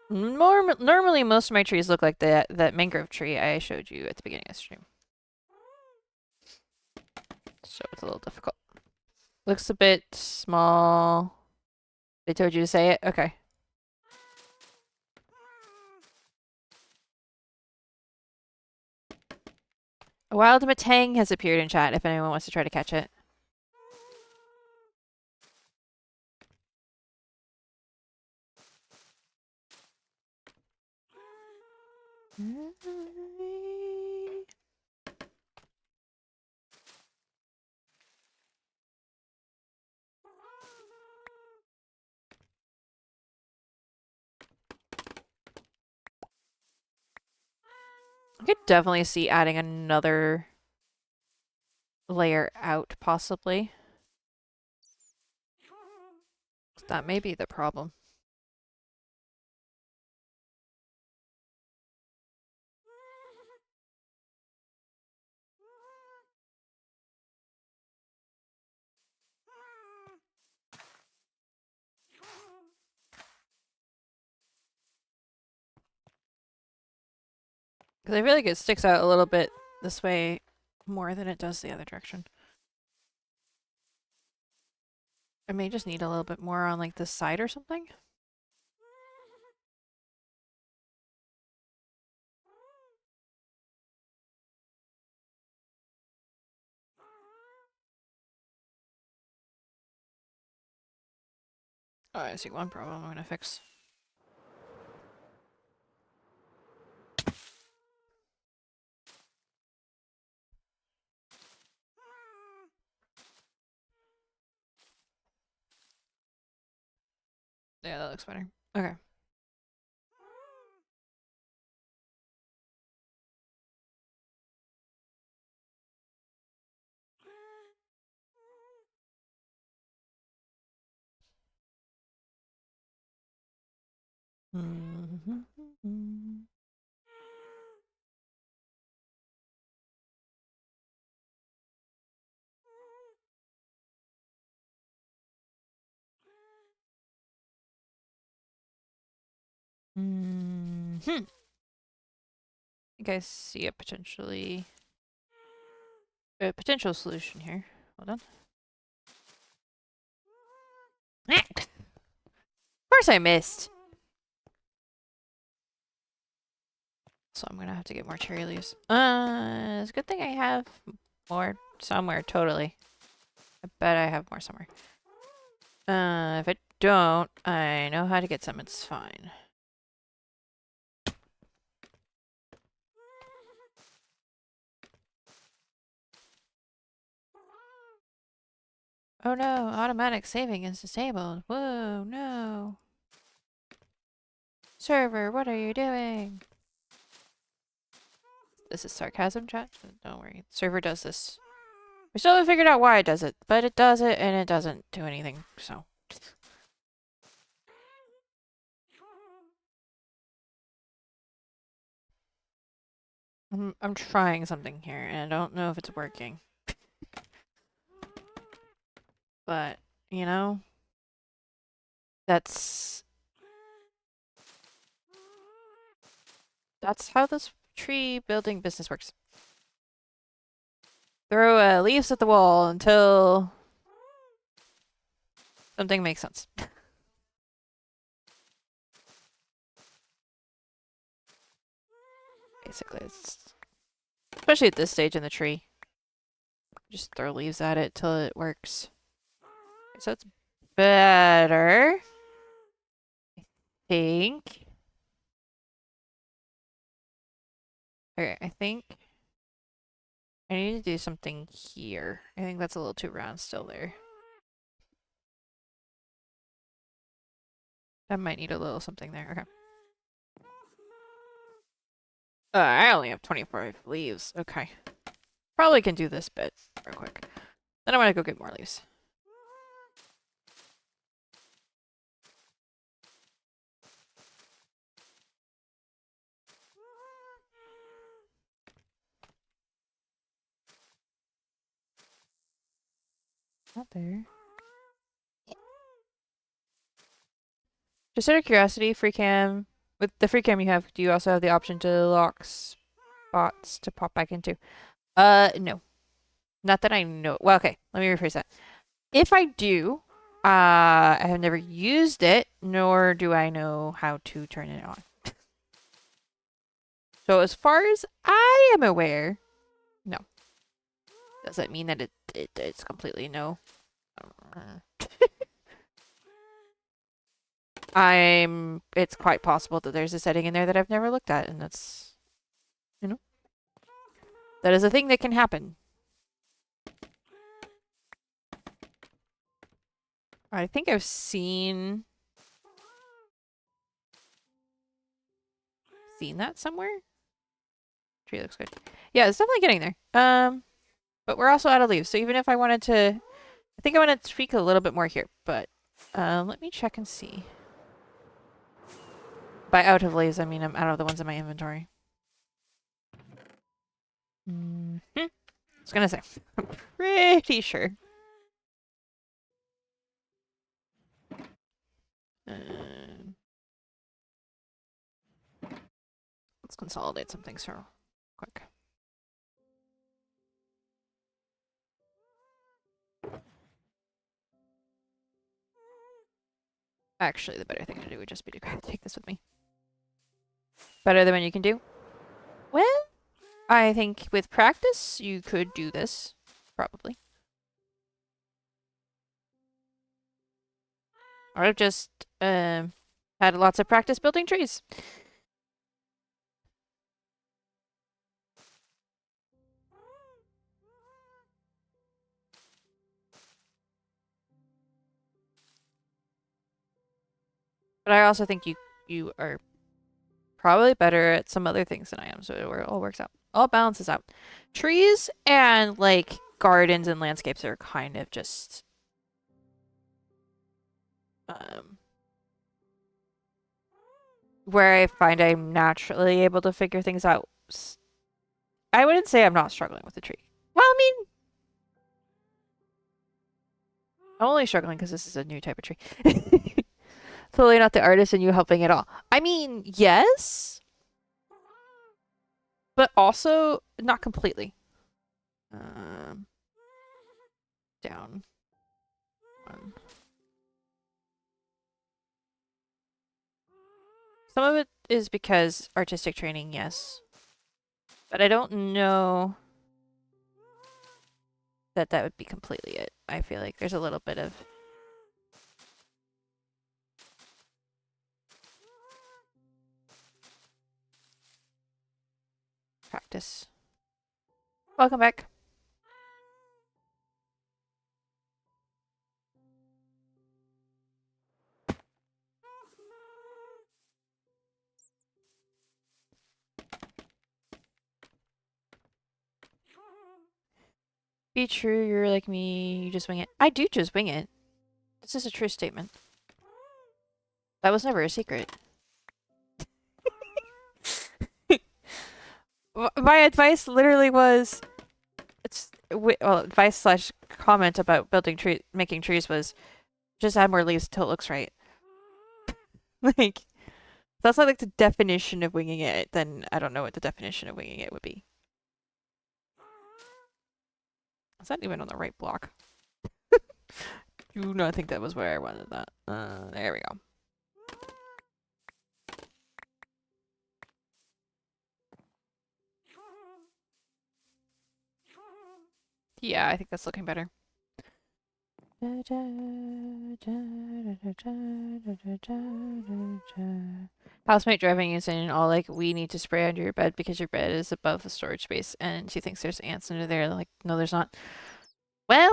Normally, most of my trees look like that mangrove tree I showed you at the beginning of the stream. So it's a little difficult. Looks a bit small. They told you to say it? Okay. A wild matang has appeared in chat if anyone wants to try to catch it. I could definitely see adding another layer out, possibly. That may be the problem. Because I feel like it sticks out a little bit this way more than it does the other direction. I may just need a little bit more on like this side or something. Oh, I see one problem I'm gonna fix. Yeah, that looks better. Okay. I think I see a potential solution here. Hold on. Of course I missed. So I'm gonna have to get more cherry leaves. It's a good thing I have more somewhere, totally. I bet I have more somewhere. If I don't, I know how to get some, it's fine. Oh no, automatic saving is disabled. Whoa, no. Server, what are you doing? This is sarcasm, chat? Don't worry. Server does this. We still haven't figured out why it does it, but it does it and it doesn't do anything, so. I'm trying something here and I don't know if it's working. But, you know, that's how this tree building business works. Throw leaves at the wall until something makes sense. Basically, it's especially at this stage in the tree. Just throw leaves at it till it works. So it's better. I think. Okay, I think I need to do something here. I think that's a little too round still there. I might need a little something there. Okay. I only have 25 leaves. Okay. Probably can do this bit real quick. Then I want to go get more leaves. Not there. Just out of curiosity, free cam. With the free cam you have, do you also have the option to lock spots to pop back into? No. Not that I know. Well, okay. Let me rephrase that. If I do, I have never used it, nor do I know how to turn it on. So as far as I am aware, no. Does that mean that it's completely no? It's quite possible that there's a setting in there that I've never looked at, and that's, that is a thing that can happen. I think I've seen that somewhere. Tree looks good. Yeah, it's definitely getting there. But we're also out of leaves, so even if I wanted to, I think I want to tweak a little bit more here, but let me check and see. By out of leaves, I mean I'm out of the ones in my inventory. I was gonna say, I'm pretty sure. Let's consolidate some things real quick. Actually, the better thing to do would just be to take this with me. Better than what you can do? Well, I think with practice, you could do this. Probably. Or I've just had lots of practice building trees. But I also think you are probably better at some other things than I am, so it all works out. All balances out. Trees and like gardens and landscapes are kind of just where I find I'm naturally able to figure things out. I wouldn't say I'm not struggling with the tree. Well, I mean, I'm only struggling because this is a new type of tree. Totally not the artist and you helping at all. I mean, yes, but also not completely. Down one. Some of it is because artistic training, yes. But I don't know that that would be completely it. I feel like there's a little bit of practice. Welcome back. Be true, you're like me, you just wing it. I do just wing it. This is a true statement. That was never a secret. My advice literally was, advice slash comment about making trees was, just add more leaves until it looks right. Like, if that's not like the definition of winging it, then I don't know what the definition of winging it would be. Is that even on the right block? Do not think that was where I wanted that. There we go. Yeah, I think that's looking better. Housemate driving is in all like, we need to spray under your bed because your bed is above the storage space, and she thinks there's ants under there. Like, no, there's not. Well,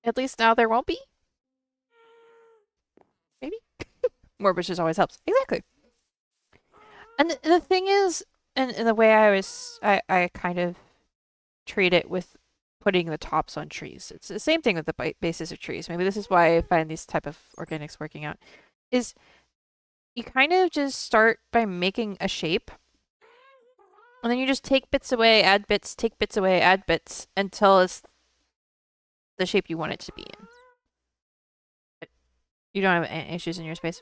at least now there won't be. Maybe. More bushes always helps. Exactly. And the thing is, and the way I kind of treat it with putting the tops on trees. It's the same thing with the bases of trees. Maybe this is why I find these type of organics working out. Is you kind of just start by making a shape And then you just take bits away, add bits, take bits away, add bits until it's the shape you want it to be in. But you don't have any issues in your space.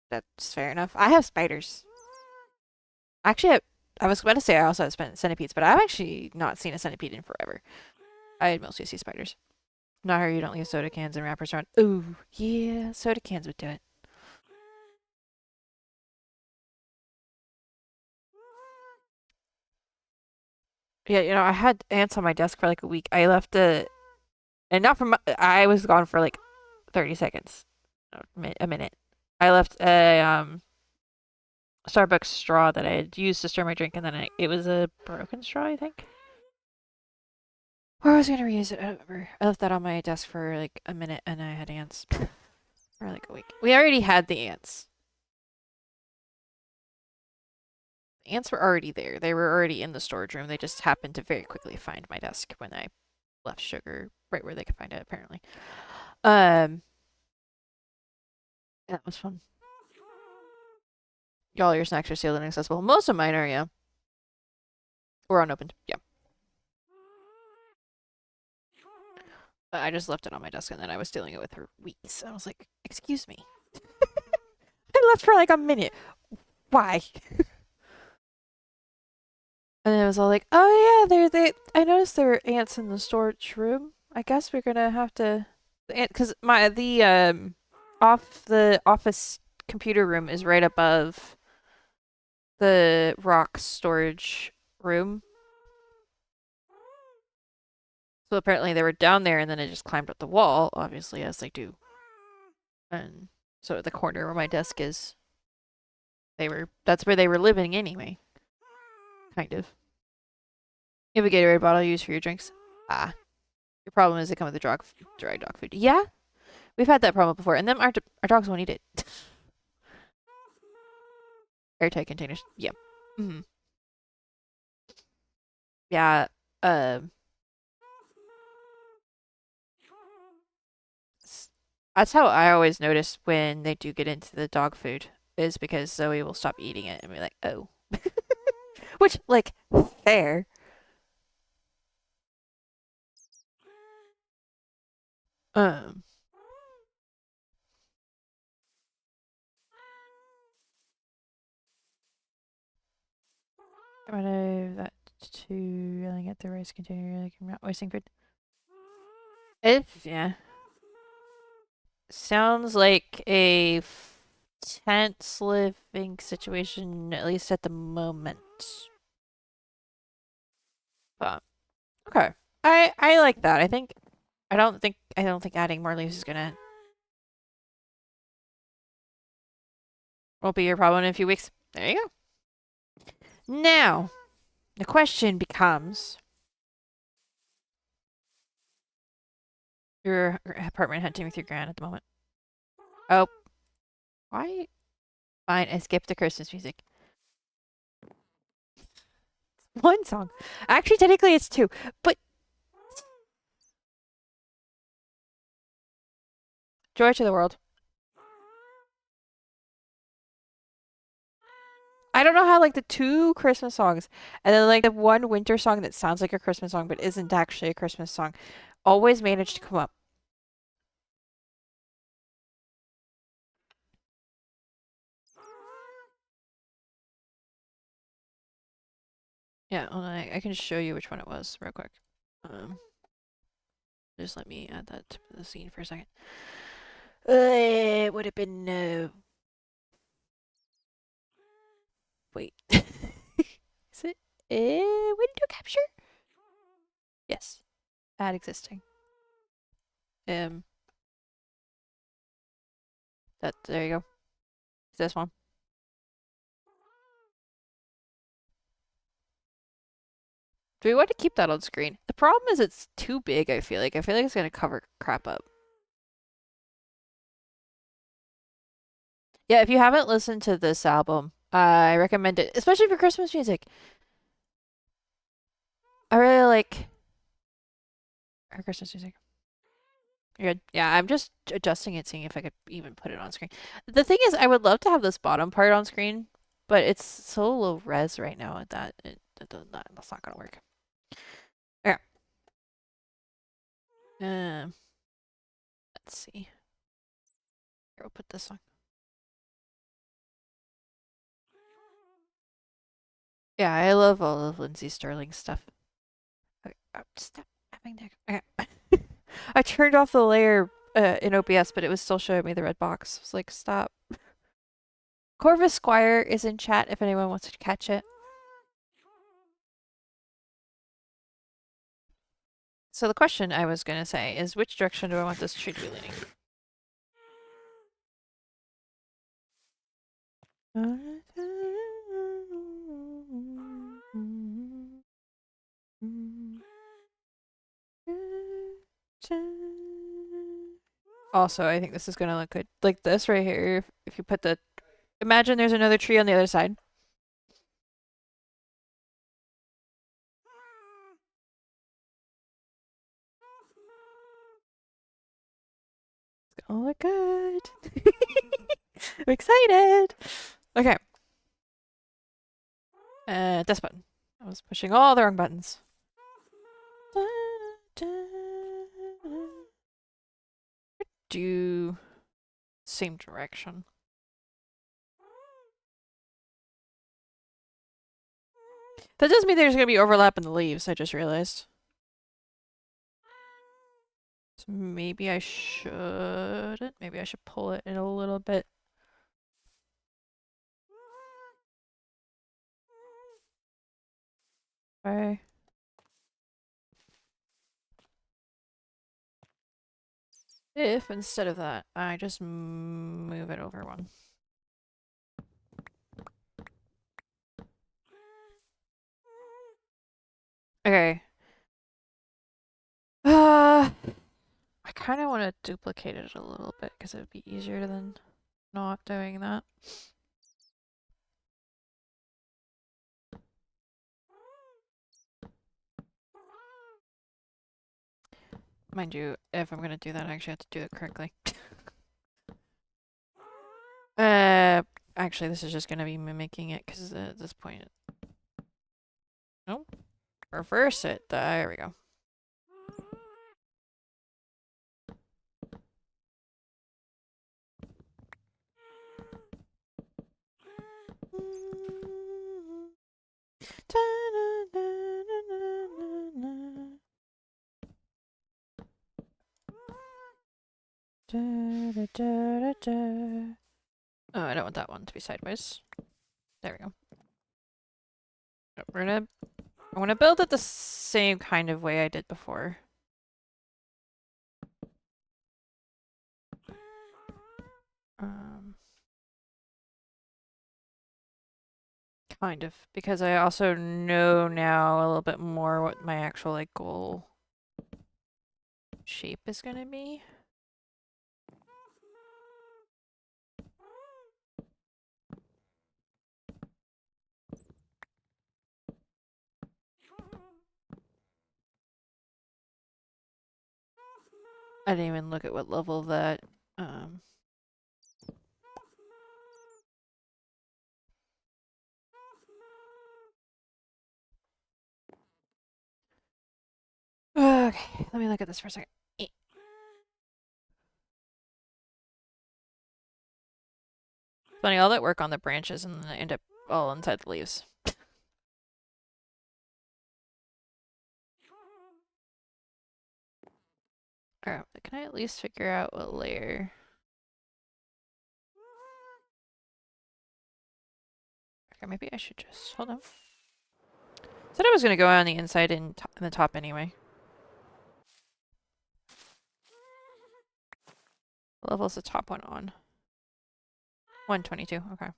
That's fair enough. I have spiders. Actually, I was about to say I also have centipedes, but I've actually not seen a centipede in forever. I mostly see spiders. Not her, you don't leave soda cans and wrappers around. Ooh, yeah, soda cans would do it. Yeah, I had ants on my desk for like a week. I left and not from, I was gone for like 30 seconds, a minute. I left a Starbucks straw that I had used to stir my drink, and then it was a broken straw, I think. Or I was gonna reuse it. I don't remember. I left that on my desk for like a minute, and I had ants for like a week. We already had the ants. The ants were already there. They were already in the storage room. They just happened to very quickly find my desk when I left sugar right where they could find it. Apparently, um, that was fun. All your snacks are sealed and accessible. Most of mine are, yeah, or unopened. Yeah. But I just left it on my desk, and then I was dealing it with for weeks. I was like, "Excuse me." I left for like a minute. Why? And then it was all like, "Oh yeah, they. I noticed there were ants in the storage room. I guess we're gonna have to, because the off the office computer room is right above the rock storage room. So apparently they were down there, and then it just climbed up the wall, obviously as they do. And so at the corner where my desk is, that's where they were living anyway, kind of. You have a Gatorade bottle you use for your drinks. Ah, your problem is they come with the dry dog food. Yeah, we've had that problem before, and then our dogs won't eat it. Airtight containers. Yep. Mm-hmm. Yeah. Um. That's how I always notice when they do get into the dog food, is because Zoe will stop eating it and be like, "Oh," which, like, fair. Um. I'm gonna that to yelling at the rice container, like I'm not wasting food. If yeah. Sounds like a tense living situation, at least at the moment. But okay, I like that. I don't think adding more leaves is gonna won't be your problem in a few weeks. There you go. Now the question becomes: your apartment hunting with your gran at the moment. Oh, why? Fine, I skipped the Christmas music. One song. Actually, technically, it's two. But Joy to the World. I don't know how like the two Christmas songs and then like the one winter song that sounds like a Christmas song but isn't actually a Christmas song always manage to come up. Yeah, hold on, I can show you which one it was real quick. Just let me add that to the scene for a second. It would have been wait. Is it window capture? Yes. Add existing. That there you go. It's this one. Do we want to keep that on screen? The problem is it's too big, I feel like. I feel like it's gonna cover crap up. Yeah, if you haven't listened to this album, I recommend it, especially for Christmas music. I really like our Christmas music. You're good. Yeah, I'm just adjusting it, seeing if I could even put it on screen. The thing is, I would love to have this bottom part on screen, but it's so low res right now that that's not gonna work. Okay. Let's see. Here, we'll put this on. Yeah, I love all of Lindsay Sterling's stuff. Okay, stop having that. Okay. I turned off the layer in OBS, but it was still showing me the red box. I was like, stop. Corvus Squire is in chat if anyone wants to catch it. So the question I was going to say is, which direction do I want this tree to be leaning? Also, I think this is going to look good. Like this right here, if you put the... Imagine there's another tree on the other side. It's going to look good. I'm excited. Okay. This button. I was pushing all the wrong buttons. Do same direction. That does mean there's going to be overlap in the leaves, I just realized. So maybe I shouldn't. Maybe I should pull it in a little bit. Okay. If instead of that, I just move it over one. Okay. I kind of want to duplicate it a little bit because it would be easier than not doing that. Mind you, if I'm going to do that, I actually have to do it correctly. Actually, this is just going to be mimicking it because at this point... Nope. Reverse it. There we go. Oh, I don't want that one to be sideways. There we go. I want to build it the same kind of way I did before. Kind of, because I also know now a little bit more what my actual like goal shape is gonna be. I didn't even look at what level that okay, let me look at this for a second. Funny, all that work on the branches and then I end up all inside the leaves. Alright, can I at least figure out what layer? Okay, maybe I should just hold on. Said I was gonna go on the inside and the top anyway. What level is the top one on? 122, okay.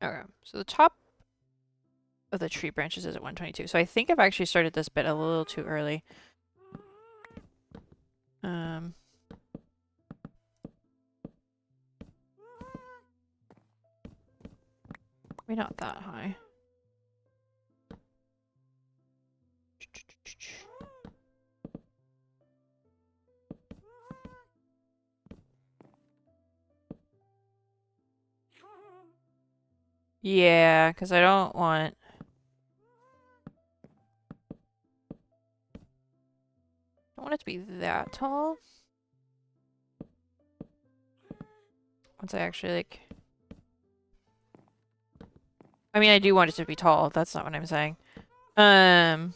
Okay, so the top of the tree branches is at 122. So I think I've actually started this bit a little too early. Maybe not that high. Yeah, because I don't want... I don't want it to be that tall. Once I actually, like... I mean, I do want it to be tall. That's not what I'm saying. I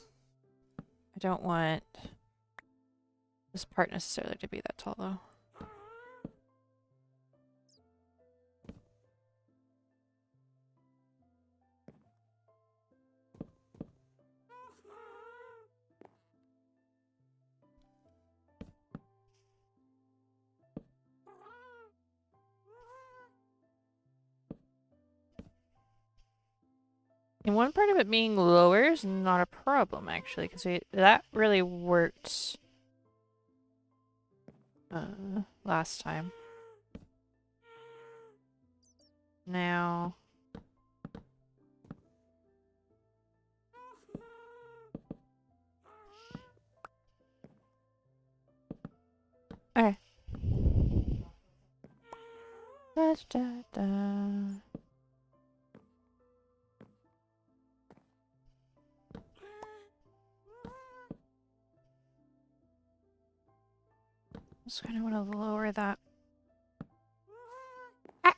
don't want this part necessarily to be that tall, though. And one part of it being lower is not a problem, actually, because that really worked last time. Now... Okay. Da-da-da. Just kind of want to lower that. Ah.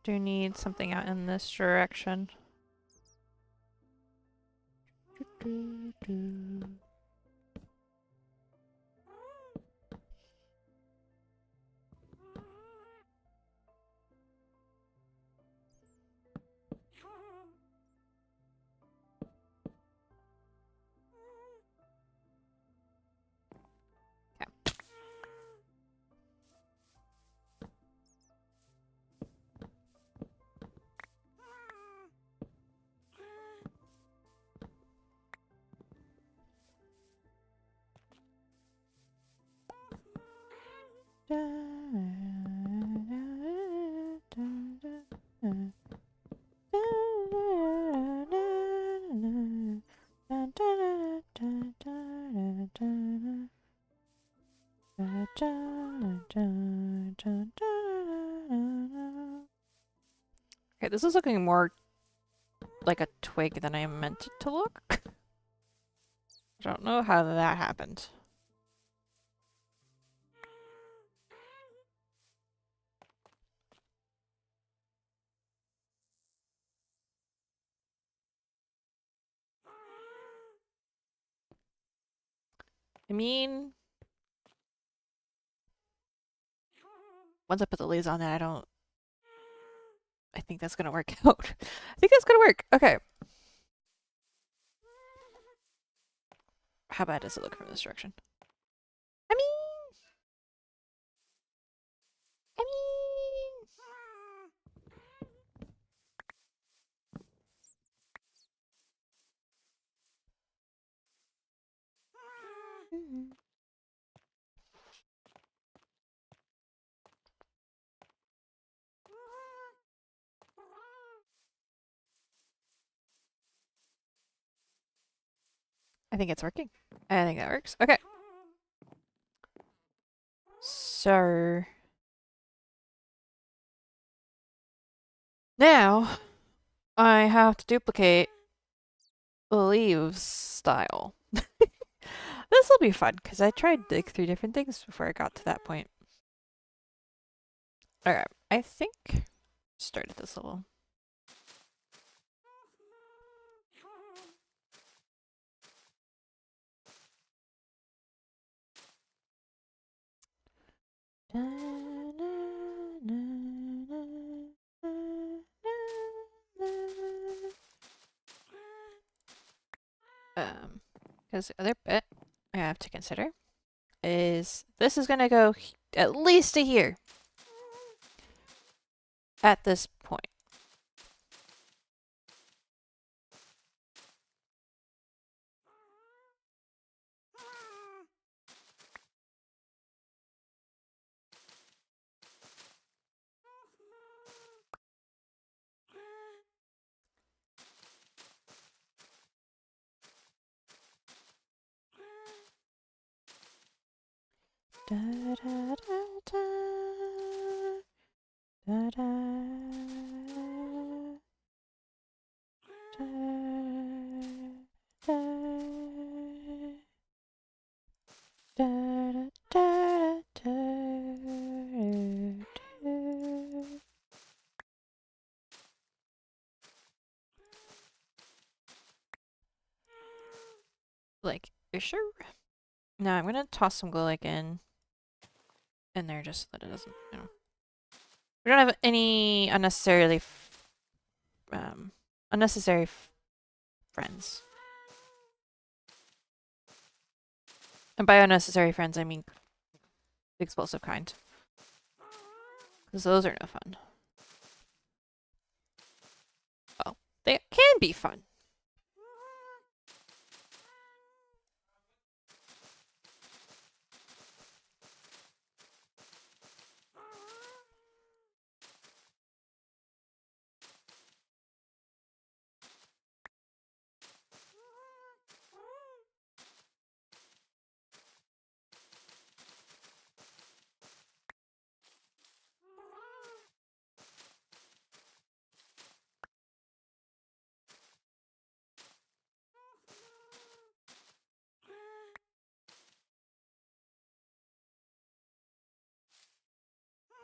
Do need something out in this direction. Okay, this is looking more like a twig than I meant it to look. I don't know how that happened. I mean, once I put the leaves on that, I think that's gonna work out. I think that's gonna work. Okay. How bad does it look from this direction? I mean. I think it's working. I think that works. Okay. So now I have to duplicate the leaves style. This will be fun because I tried like 3 different things before I got to that point. Alright, I think start at this level. Because the other bit I have to consider is this is going to go at least to here at this point. Da, da, da, da, da, da, da, da, da, da, da. Like, you sure? Now I'm gonna toss some glow like in there just so that it doesn't, you know. We don't have any unnecessary friends. And by unnecessary friends, I mean the explosive kind. Because those are no fun. Well, they can be fun.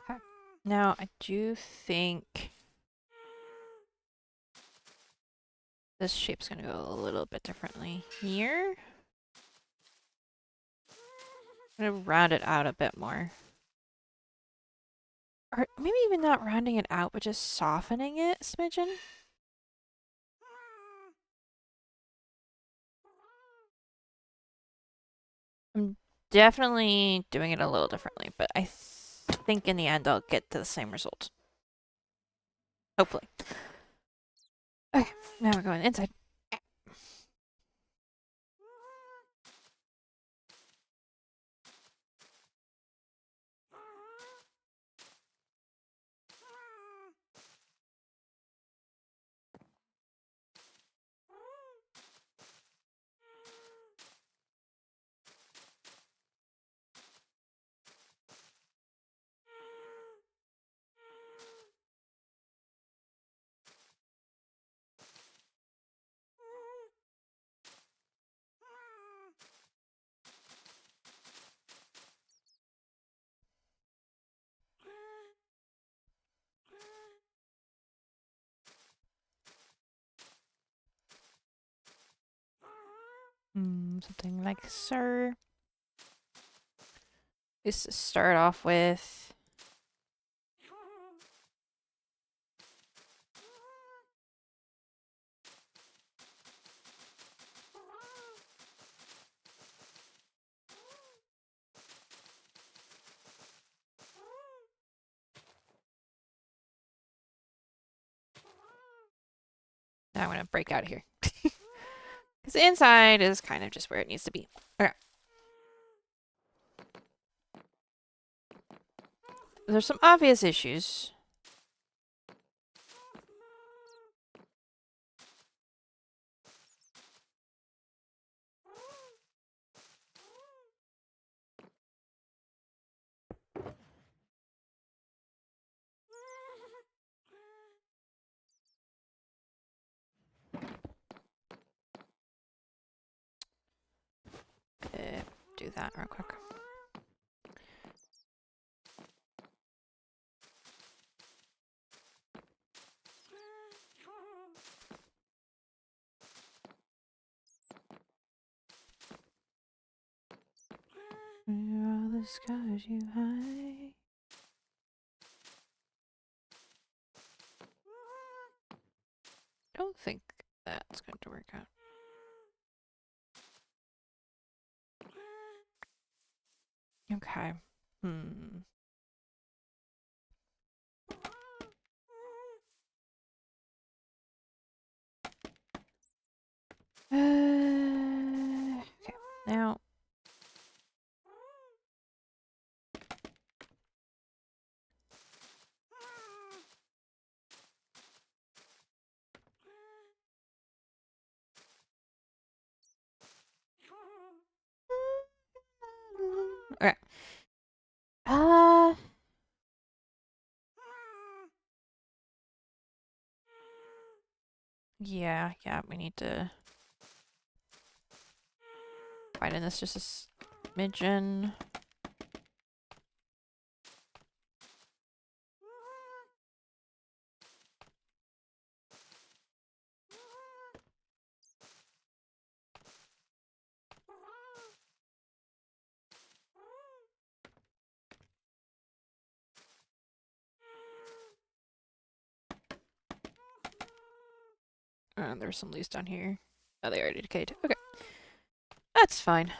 Okay. Now, I do think this shape's gonna go a little bit differently here. I'm gonna round it out a bit more. Or maybe even not rounding it out, but just softening it a smidgen. I'm definitely doing it a little differently, but I think in the end I'll get to the same result. Hopefully. Okay, now we're going inside. Something like sir. Just to start off with. Now I'm gonna break out of here. Because the inside is kind of just where it needs to be. Okay. There's some obvious issues. Do that real quick. Where all the scars you hide. Don't think that's going to work out. Okay. Hmm. Okay. Now. Okay. Uh. Yeah. We need to widen this just a smidgen. There's some leaves down here. Oh, they already decayed. Okay. That's fine.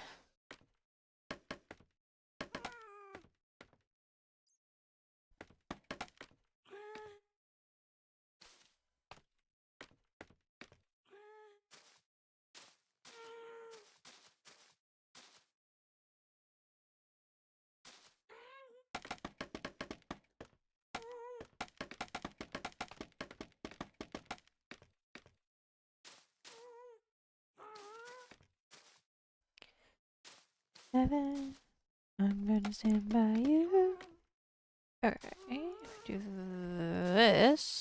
Seven. I'm gonna stand by you. Okay. Do this.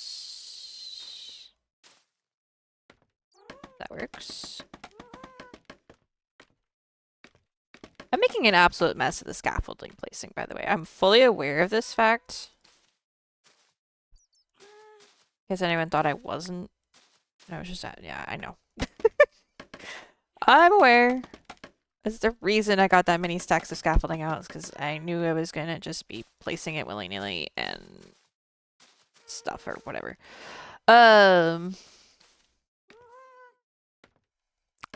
That works. I'm making an absolute mess of the scaffolding placing, by the way. I'm fully aware of this fact. In case anyone thought I wasn't. I was just, yeah, I know. I'm aware. That's the reason I got that many stacks of scaffolding out, is because I knew I was gonna just be placing it willy-nilly and stuff or whatever.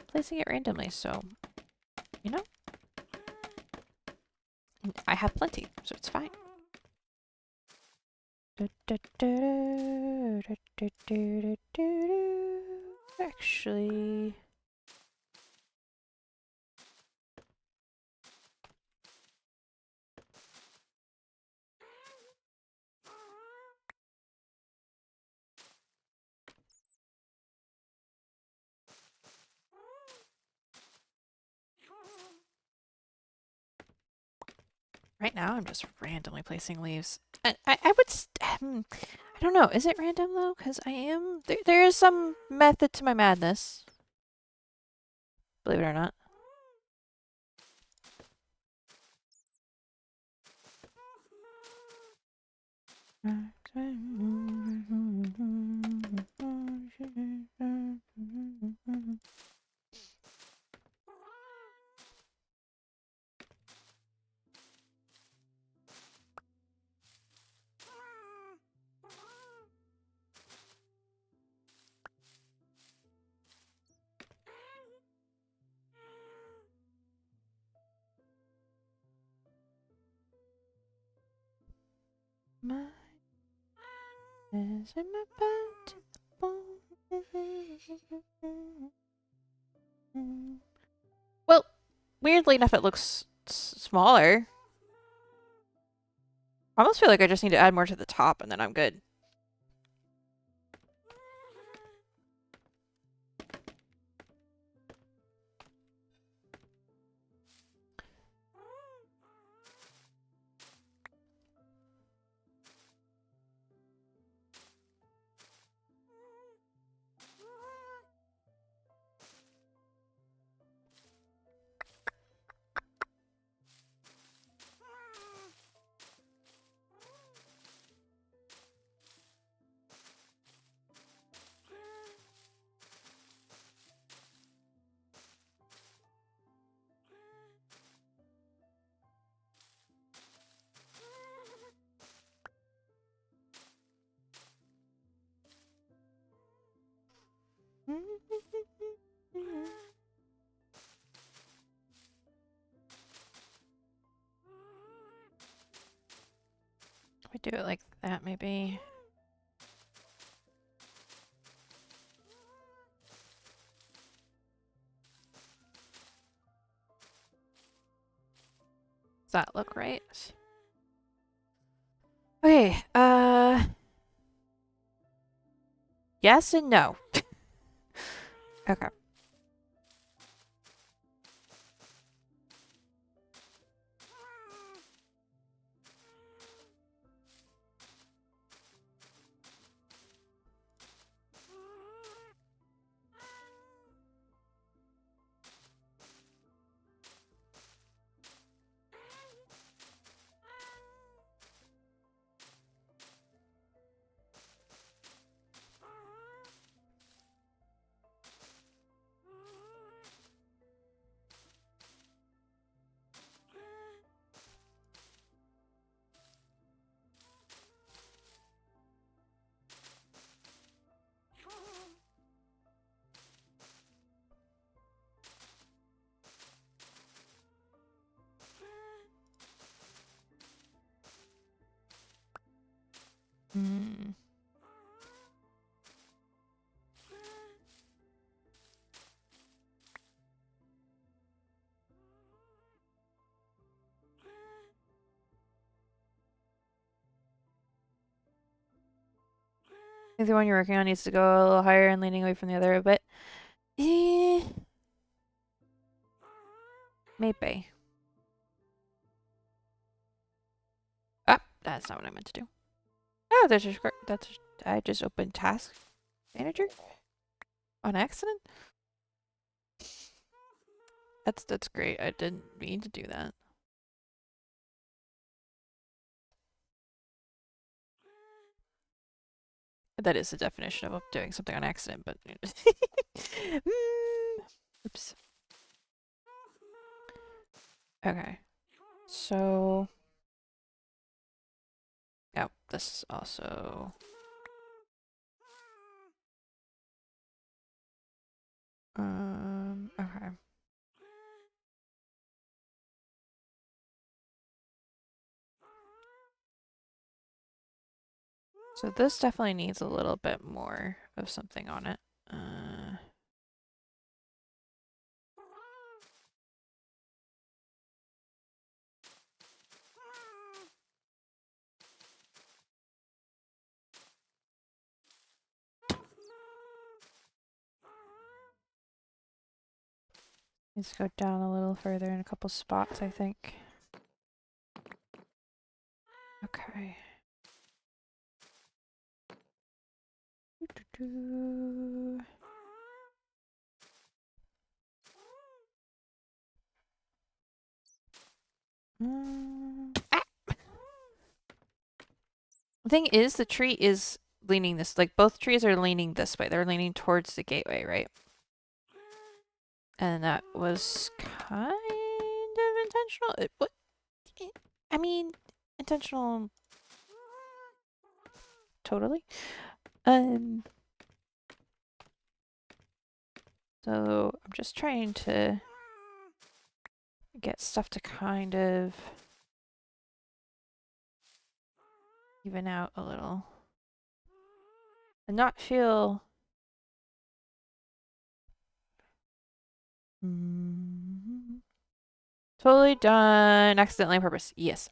Placing it randomly, so, you know? And I have plenty, so it's fine. Actually... Right now, I'm just randomly placing leaves. I would... I don't know. Is it random, though? Because I am... There is some method to my madness. Believe it or not. My is in my butt. Well, weirdly enough, it looks smaller. I almost feel like I just need to add more to the top and then I'm good. Do it like that, maybe. Does that look right? Okay, yes and no. Okay. Hmm. I think the one you're working on needs to go a little higher and leaning away from the other a bit. Maybe. Ah, that's not what I meant to do. Oh, I just opened Task Manager on accident. That's great. I didn't mean to do that. That is the definition of doing something on accident, but oops. Okay. So yeah, this also okay. So this definitely needs a little bit more of something on it. Needs to go down a little further in a couple spots, I think. Okay. Ah! The thing is, the tree is leaning this, like both trees are leaning this way. They're leaning towards the gateway, right? And that was kind of intentional. I mean, intentional totally. So I'm just trying to get stuff to kind of even out a little and not feel totally done accidentally on purpose. Yes.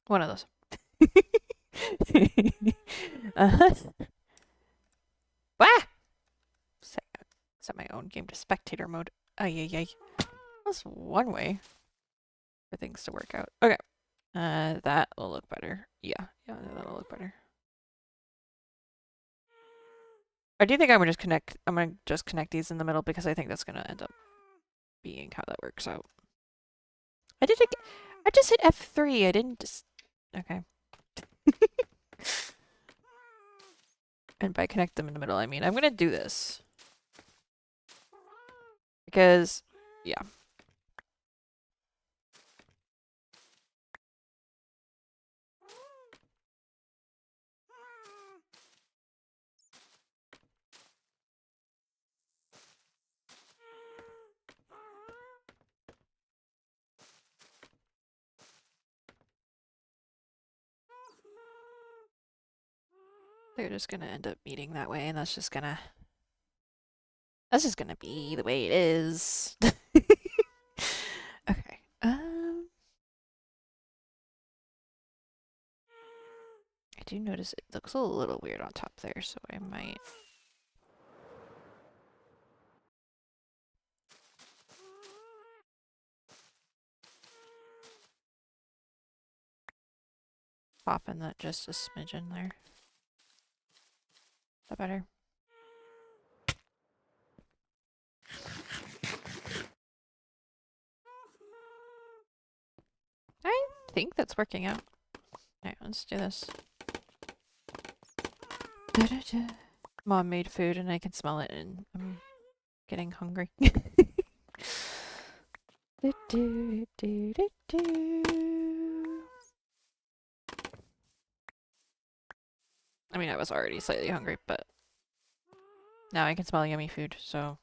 One of those. uh-huh. Ah! Set my own game to spectator mode. Ay, ay, ay. That's one way for things to work out. Okay. That will look better. Yeah, that'll look better. I do think I'm gonna just connect these in the middle because I think that's gonna end up being how that works out. I just hit F3. I didn't just okay. And by connect them in the middle, I mean I'm gonna do this. Because yeah. They're just gonna end up meeting that way, and that's just gonna be the way it is. Okay. I do notice it looks a little weird on top there, so I might. Popping that just a smidgen there. Is that better? I think that's working out. Alright, let's do this. Mom made food and I can smell it and I'm getting hungry. I mean, I was already slightly hungry, but now I can smell yummy food, so.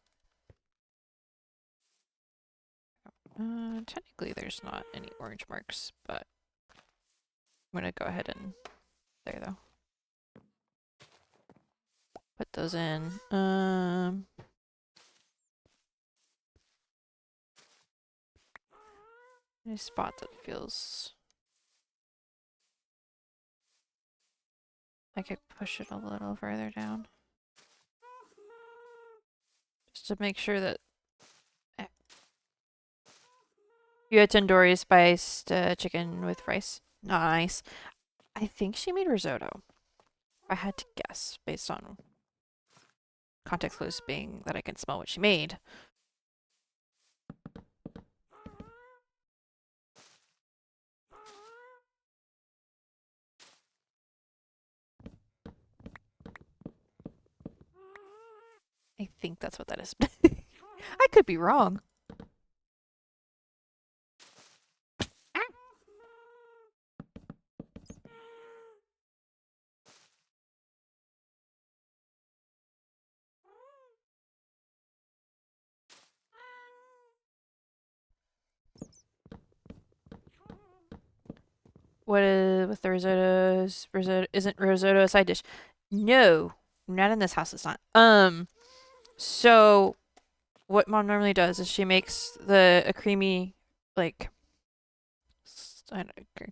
Technically there's not any orange marks, but I'm gonna go ahead and there though. Put those in. Any spot that feels I could push it a little further down. Just to make sure that you had tandoori spiced chicken with rice. Nice. I think she made risotto. I had to guess based on context clues being that I can smell what she made. I think that's what that is. I could be wrong. What is with the risottos? Risotto isn't risotto a side dish? No, not in this house. It's not. So what mom normally does is she makes a creamy, like,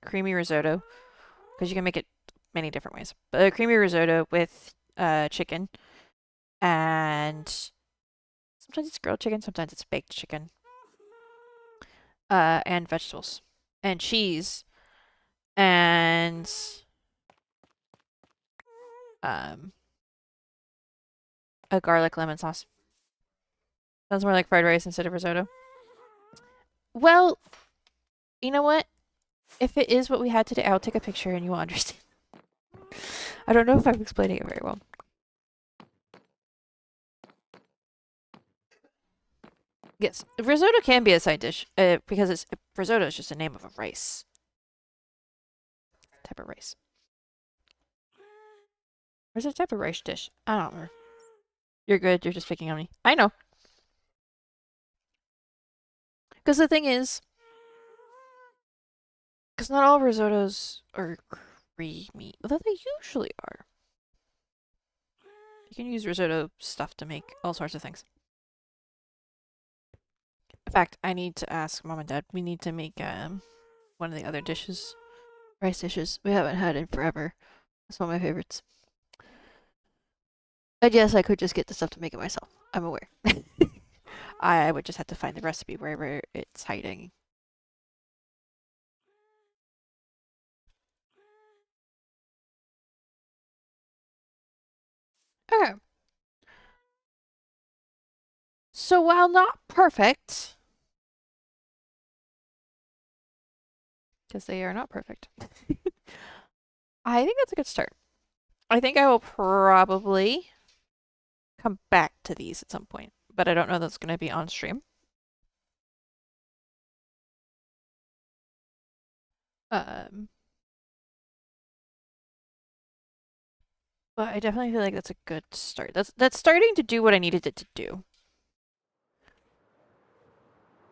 creamy risotto because you can make it many different ways. But a creamy risotto with chicken, and sometimes it's grilled chicken, sometimes it's baked chicken, and vegetables, and cheese, and a garlic lemon sauce. Sounds more like fried rice instead of risotto. Well, you know what? If it is what we had today, I'll take a picture and you will understand. I don't know if I'm explaining it very well. Yes, risotto can be a side dish because risotto is just a name of a rice. Type of rice. Or is it a type of rice dish? I don't know. You're good. You're just picking on me. I know. Because the thing is, because not all risottos are creamy, although they usually are. You can use risotto stuff to make all sorts of things. In fact, I need to ask Mom and Dad. We need to make one of the other dishes, rice dishes. We haven't had in forever. It's one of my favorites. And yes, I could just get the stuff to make it myself. I'm aware. I would just have to find the recipe wherever it's hiding. Okay. So while not perfect, because they are not perfect, I think that's a good start. I think I will probably come back to these at some point, but I don't know that's going to be on stream. But I definitely feel like that's a good start. That's starting to do what I needed it to do.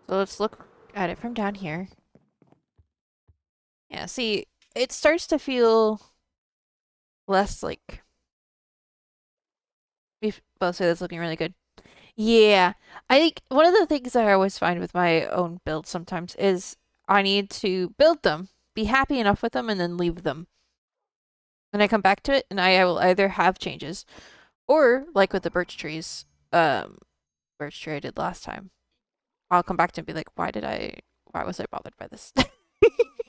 So let's look at it from down here. Yeah, see, it starts to feel less like We both say that's looking really good. Yeah, I think one of the things that I always find with my own builds sometimes is I need to build them, be happy enough with them, and then leave them. And I come back to it, and I will either have changes, or like with the birch tree I did last time, I'll come back to it and be like, why was I bothered by this?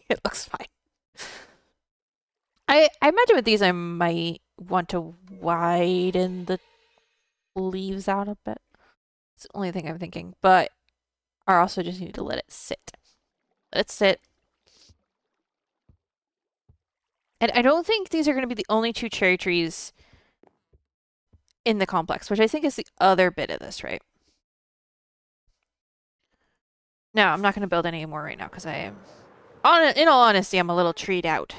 It looks fine. I imagine with these I might want to widen the leaves out a bit. It's the only thing I'm thinking, but I also just need to let it sit. Let it sit. And I don't think these are going to be the only 2 cherry trees in the complex, which I think is the other bit of this, right? No, I'm not going to build any more right now because I am, in all honesty, I'm a little treed out.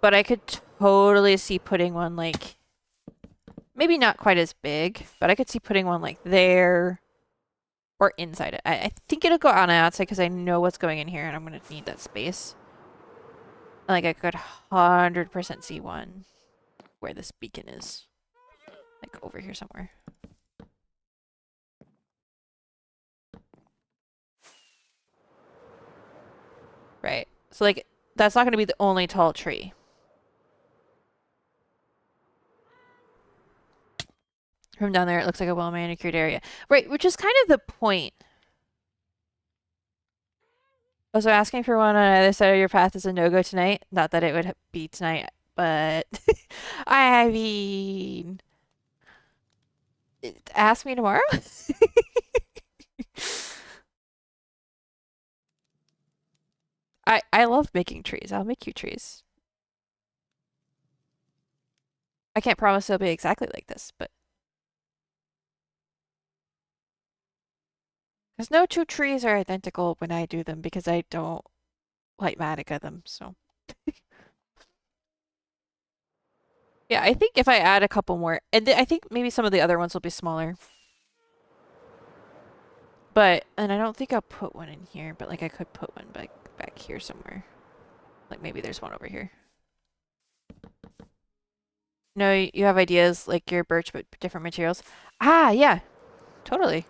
But I could totally see putting one like, maybe not quite as big, but I could see putting one like there or inside it. I think it'll go on the outside because I know what's going in here and I'm going to need that space. Like I could 100% see one where this beacon is. Like over here somewhere. Right. So like that's not going to be the only tall tree. From down there it looks like a well manicured area. Right, which is kind of the point. Also asking for one on either side of your path is a no-go tonight. Not that it would be tonight, but I mean ask me tomorrow. I love making trees. I'll make you trees. I can't promise they'll be exactly like this, but because no 2 trees are identical when I do them because I don't Lightmatica them, so. Yeah, I think if I add a couple more, and I think maybe some of the other ones will be smaller. But, and I don't think I'll put one in here, but like I could put one back here somewhere. Like maybe there's one over here. No, you have ideas like your birch, but different materials. Ah, yeah, totally.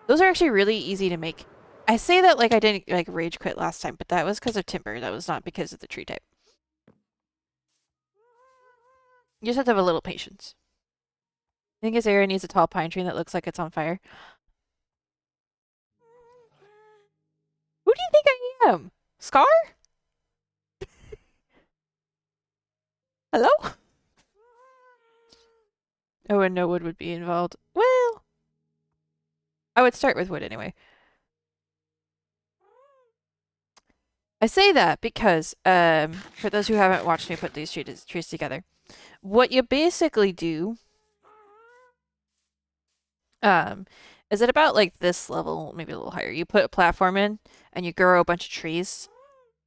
Those are actually really easy to make. I say that like I didn't like rage quit last time, but that was because of timber. That was not because of the tree type. You just have to have a little patience. I think this area needs a tall pine tree that looks like it's on fire. Who do you think I am? Scar? Hello? Oh, and no wood would be involved. Well, I would start with wood anyway. I say that because, for those who haven't watched me put these trees together, what you basically do, is at about like this level, maybe a little higher, you put a platform in and you grow a bunch of trees,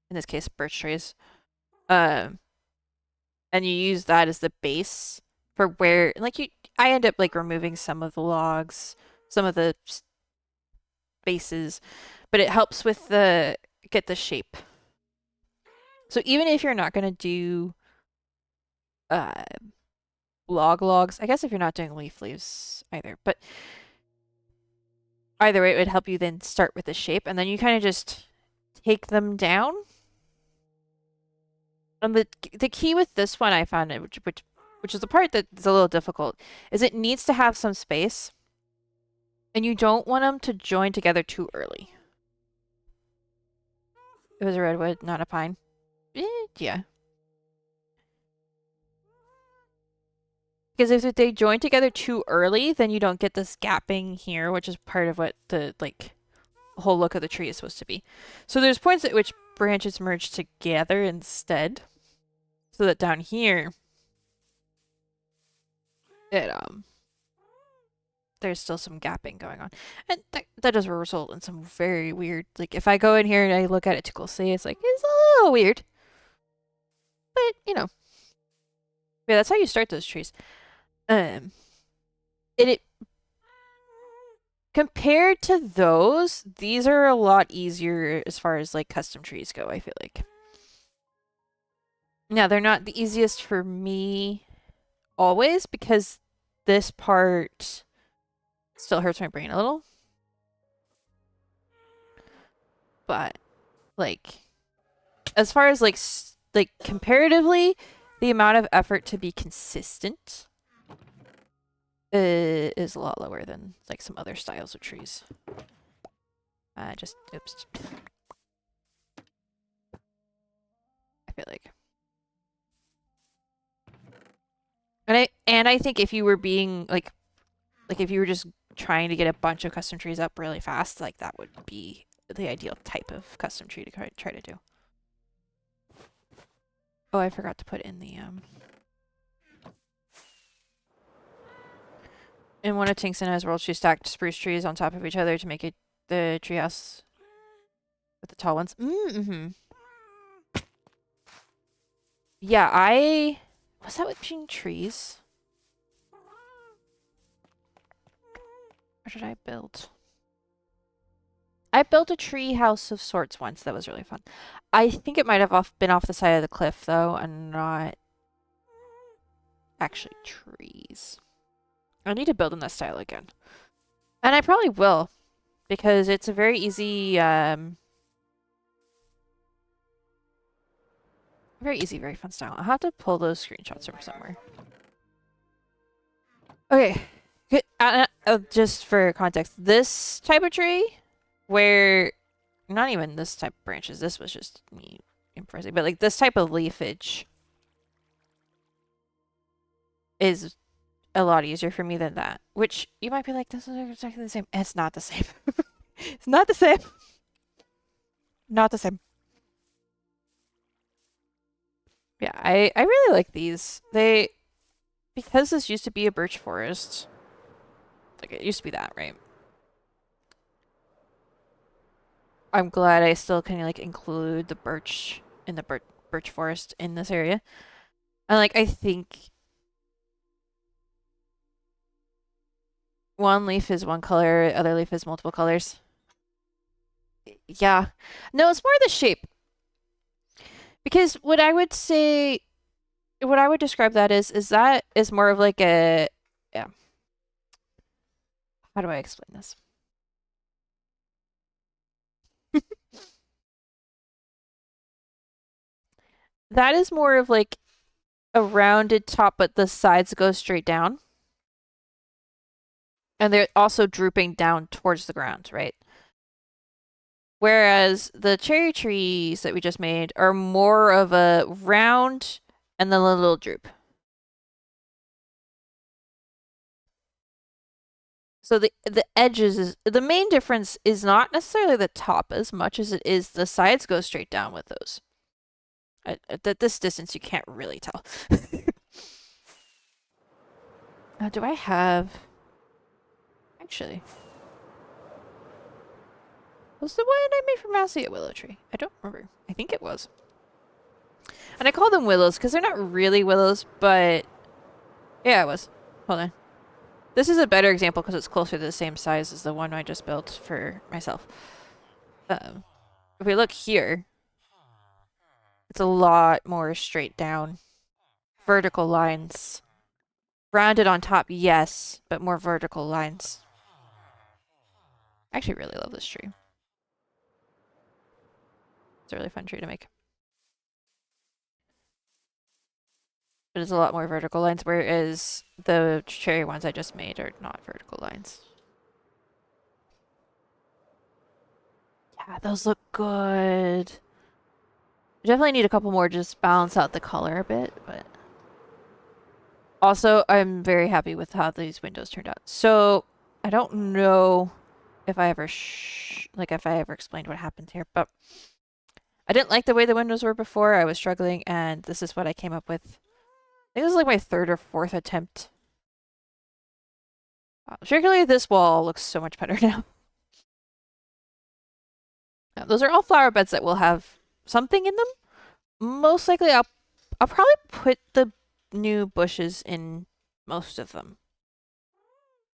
in this case, birch trees, and you use that as the base for where, like I end up like removing some of the logs, some of the bases, but it helps with get the shape. So even if you're not gonna do logs, I guess if you're not doing leaves either, but either way, it would help you then start with the shape, and then you kind of just take them down. And the key with this one I found, which is the part that's a little difficult, is it needs to have some space, and you don't want them to join together too early. It was a redwood, not a pine. Yeah. Because if they join together too early, then you don't get this gapping here, which is part of what the whole look of the tree is supposed to be. So there's points at which branches merge together instead, so that down here, there's still some gapping going on, and that does result in some very weird. Like if I go in here and I look at it too closely, it's like it's a little weird, but yeah, that's how you start those trees. And it compared to those, these are a lot easier as far as like custom trees go, I feel like. Now, they're not the easiest for me always because this part still hurts my brain a little. But like as far as like comparatively, the amount of effort to be consistent is a lot lower than like some other styles of trees. Oops. I feel like. And I think if you were being like if you were just trying to get a bunch of custom trees up really fast, like that would be the ideal type of custom tree to try to do. Oh, I forgot to put in the in one of Tink's and World, she stacked spruce trees on top of each other to make it the treehouse with the tall ones. Mm-hmm. Yeah, was that with between trees? What did I build? I built a tree house of sorts once. That was really fun. I think it might have been off the side of the cliff, though, and not actually trees. I need to build in that style again. And I probably will, because it's a very easy, very fun style. I'll have to pull those screenshots from somewhere. Okay. Just for context, this type of tree, where not even this type of branches, this was just me impressing, but like this type of leafage is a lot easier for me than that. Which you might be like, this is exactly the same. It's not the same. It's not the same. Not the same. Yeah, I really like these. Because this used to be a birch forest. Like it used to be that, right? I'm glad I still can like include the birch in the birch forest in this area. And like I think one leaf is one color, other leaf is multiple colors. Yeah. No, it's more the shape. Because what I would describe that is that is more of like a, yeah. How do I explain this? That is more of like a rounded top, but the sides go straight down. And they're also drooping down towards the ground, right? Whereas the cherry trees that we just made are more of a round and then a little droop. So the edges the main difference is not necessarily the top as much as it is the sides go straight down with those. At this distance, you can't really tell. Do I have... Actually... Was the one I made for Mousy a willow tree? I don't remember. I think it was. And I call them willows because they're not really willows, but... Yeah, it was. Hold on. This is a better example because it's closer to the same size as the one I just built for myself. If we look here, it's a lot more straight down. Vertical lines. Rounded on top, yes, but more vertical lines. I actually really love this tree. It's a really fun tree to make. But it's a lot more vertical lines, whereas the cherry ones I just made are not vertical lines. Yeah, those look good. I definitely need a couple more to just balance out the color a bit, but... Also, I'm very happy with how these windows turned out. So, I don't know if I ever explained what happened here, but I didn't like the way the windows were before. I was struggling, and this is what I came up with. I think this is like my third or fourth attempt. Particularly this wall looks so much better now. Those are all flower beds that will have something in them. Most likely, I'll probably put the new bushes in most of them.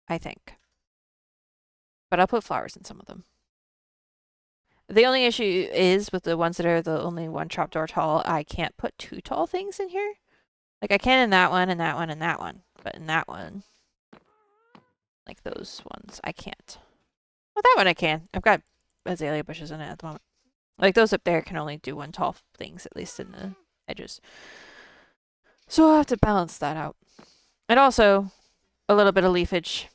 I think. But I'll put flowers in some of them. The only issue is with the ones that are the only one trapdoor tall, I can't put two tall things in here. Like I can in that one, and that one, and that one. But in that one, Like those ones. I can't. Well, that one I can. I've got azalea bushes in it at the moment. Like those up there can only do one tall things, at least in the edges. So I'll have to balance that out. And also, a little bit of leafage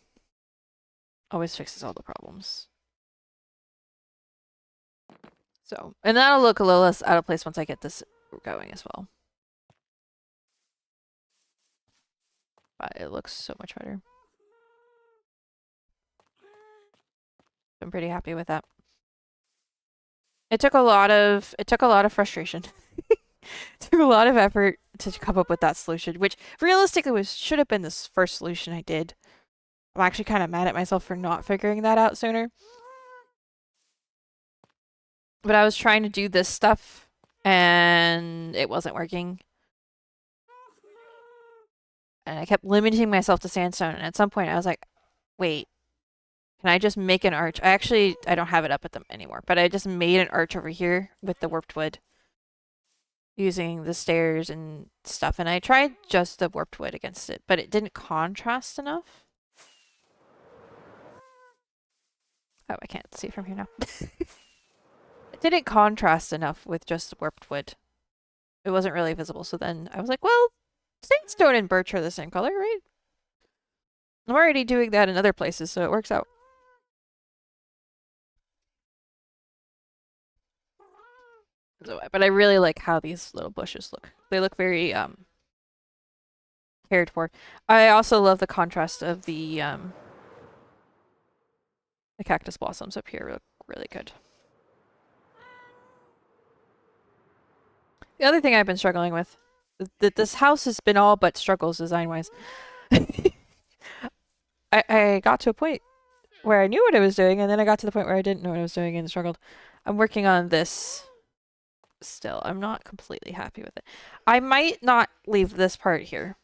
always fixes all the problems. So, and that'll look a little less out of place once I get this going as well. But it looks so much better. I'm pretty happy with that. It took a lot of frustration. It took a lot of effort to come up with that solution, which realistically should have been this first solution I did. I'm actually kind of mad at myself for not figuring that out sooner. But I was trying to do this stuff and it wasn't working. And I kept limiting myself to sandstone, and at some point I was like, wait, can I just make an arch? I don't have it up at them anymore, but I just made an arch over here with the warped wood using the stairs and stuff, and I tried just the warped wood against it, but it didn't contrast enough. Oh, I can't see from here now. It didn't contrast enough with just the warped wood. It wasn't really visible, so then I was like, well, sandstone and birch are the same color, right? I'm already doing that in other places, so it works out. So, but I really like how these little bushes look. They look very cared for. I also love the contrast of the cactus blossoms up here. Look really good. The other thing I've been struggling with, that this house has been all but struggles design-wise. I got to a point where I knew what I was doing, and then I got to the point where I didn't know what I was doing and struggled. I'm working on this still. I'm not completely happy with it. I might not leave this part here.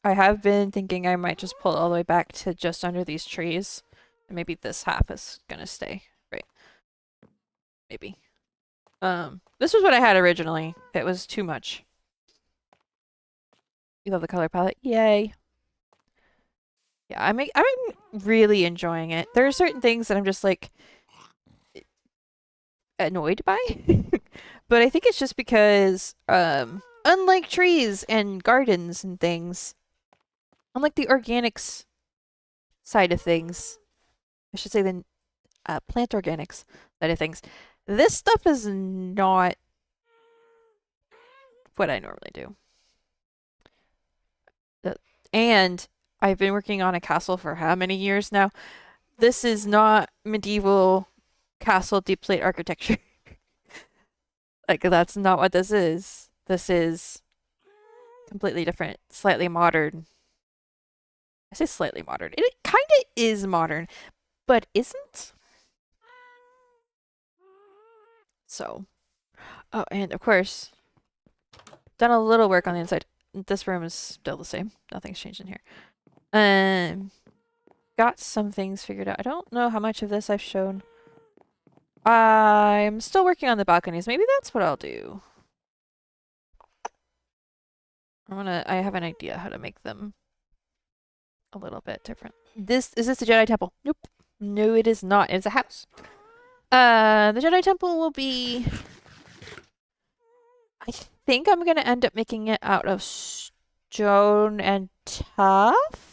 I have been thinking I might just pull it all the way back to just under these trees. And maybe this half is gonna stay. Right. Maybe. This was what I had originally. It was too much. You love the color palette? Yay. Yeah, I'm really enjoying it. There are certain things that I'm just like annoyed by. But I think it's just because unlike trees and gardens and things, unlike the organics side of things, I should say the plant organics side of things, this stuff is not what I normally do. And I've been working on a castle for how many years now? This is not medieval castle deep slate architecture. Like, that's not what this is. This is completely different, slightly modern. I say slightly modern. It kind of is modern, but isn't. So, oh, and of course, done a little work on the inside. This room is still the same. Nothing's changed in here. Got some things figured out. I don't know how much of this I've shown. I'm still working on the balconies. Maybe that's what I'll do. I have an idea how to make them a little bit different. Is this the Jedi Temple? Nope. No, it is not. It's a house. The Jedi Temple will be... I think I'm gonna end up making it out of stone and tuff.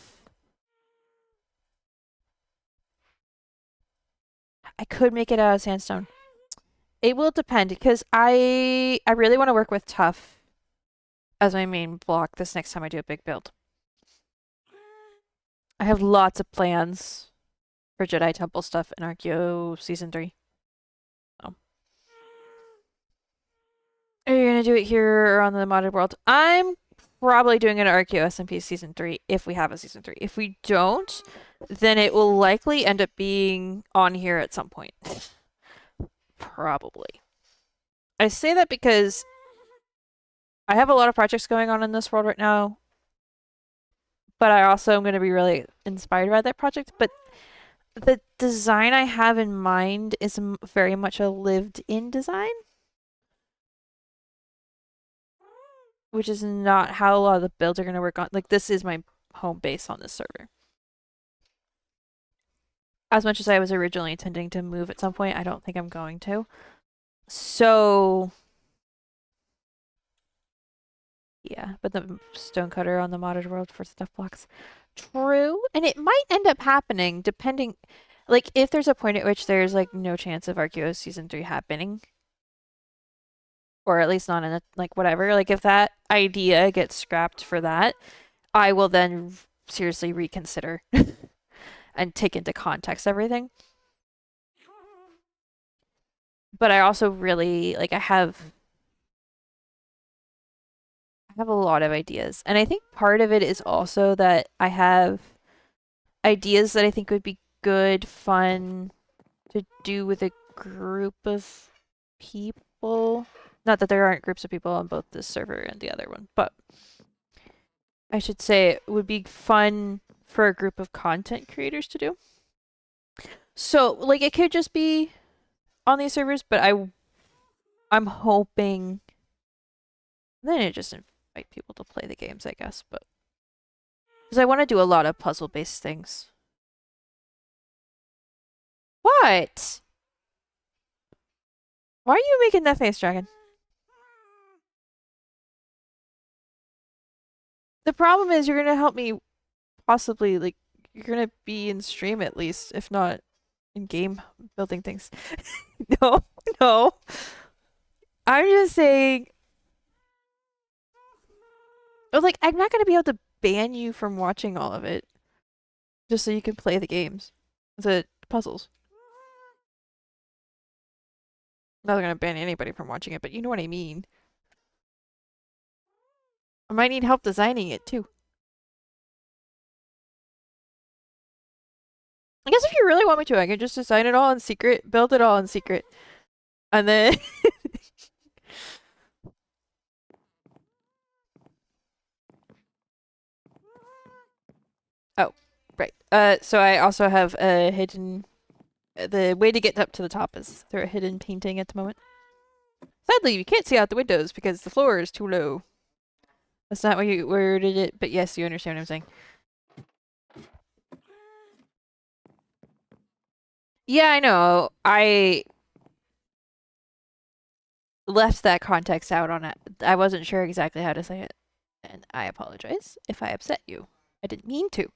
I could make it out of sandstone. It will depend because I really want to work with tuff as my main block this next time I do a big build. I have lots of plans for Jedi Temple stuff in Archeo Season 3. So. Are you going to do it here or on the modded world? I'm probably doing an Archeo SMP Season 3 if we have a Season 3. If we don't, then it will likely end up being on here at some point. Probably. I say that because I have a lot of projects going on in this world right now, but I also am going to be really inspired by that project. But the design I have in mind is very much a lived-in design, which is not how a lot of the builds are going to work on. Like, this is my home base on this server. as much as I was originally intending to move at some point, I don't think I'm going to. So yeah, but the stonecutter on the modded world for stuff blocks. True. And it might end up happening depending, like, if there's a point at which there's, like, no chance of Arceus Season 3 happening. Or at least not in a, like, whatever. Like, if that idea gets scrapped for that, I will then seriously reconsider and take into context everything. But I also really, like, I have a lot of ideas. And I think part of it is also that I have ideas that I think would be good, fun to do with a group of people. Not that there aren't groups of people on both this server and the other one, but I should say it would be fun for a group of content creators to do. So, like, it could just be on these servers, but I'm hoping then it just invite people to play the games, I guess, but because I want to do a lot of puzzle-based things. What? Why are you making that face, Dragon? The problem is you're gonna help me possibly, like, you're gonna be in stream at least, if not in game building things. No, no. I'm just saying, oh, like, I'm not gonna be able to ban you from watching all of it just so you can play the games, the puzzles. I'm not gonna ban anybody from watching it, but you know what I mean. I might need help designing it too. I guess if you really want me to, I can just design it all in secret, build it all in secret, and then oh, right. So I also have a hidden. The way to get up to the top is through a hidden painting at the moment. Sadly, you can't see out the windows because the floor is too low. That's not what you worded it, but yes, you understand what I'm saying. Yeah, I know. I left that context out on it. I wasn't sure exactly how to say it, and I apologize if I upset you. I didn't mean to.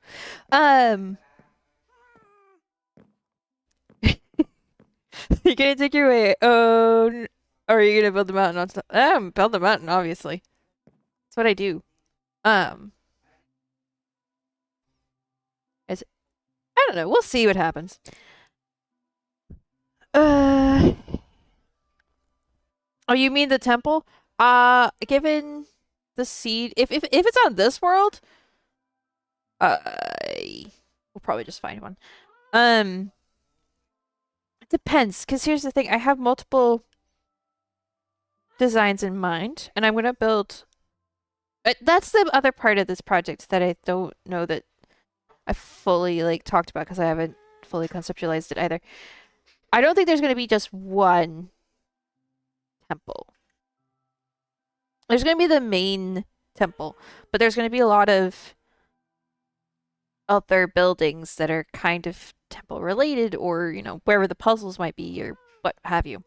You're gonna take your way. Oh, or are you gonna build the mountain on stuff? Build the mountain, obviously. That's what I do. Um, is I don't know. We'll see what happens. Uh, oh, you mean the temple? Given the seed, if it's on this world, we'll probably just find one. It depends, because here's the thing: I have multiple designs in mind, and I'm gonna build. That's the other part of this project that I don't know that I fully like talked about because I haven't fully conceptualized it either. I don't think there's gonna be just one temple. There's gonna be the main temple, but there's gonna be a lot of other buildings that are kind of temple related, or wherever the puzzles might be, or what have you.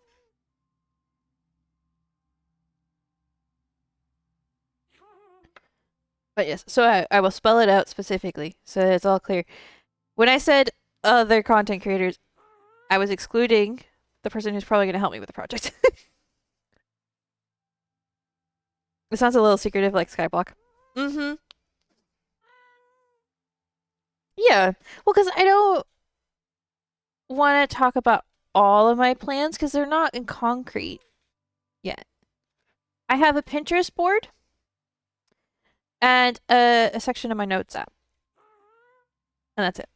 But yes, so I will spell it out specifically so that it's all clear. When I said other content creators, I was excluding the person who's probably going to help me with the project. It sounds a little secretive, like Skyblock. Mm-hmm. Yeah. Well, because I don't want to talk about all of my plans because they're not in concrete yet. I have a Pinterest board and a section of my notes app. And that's it.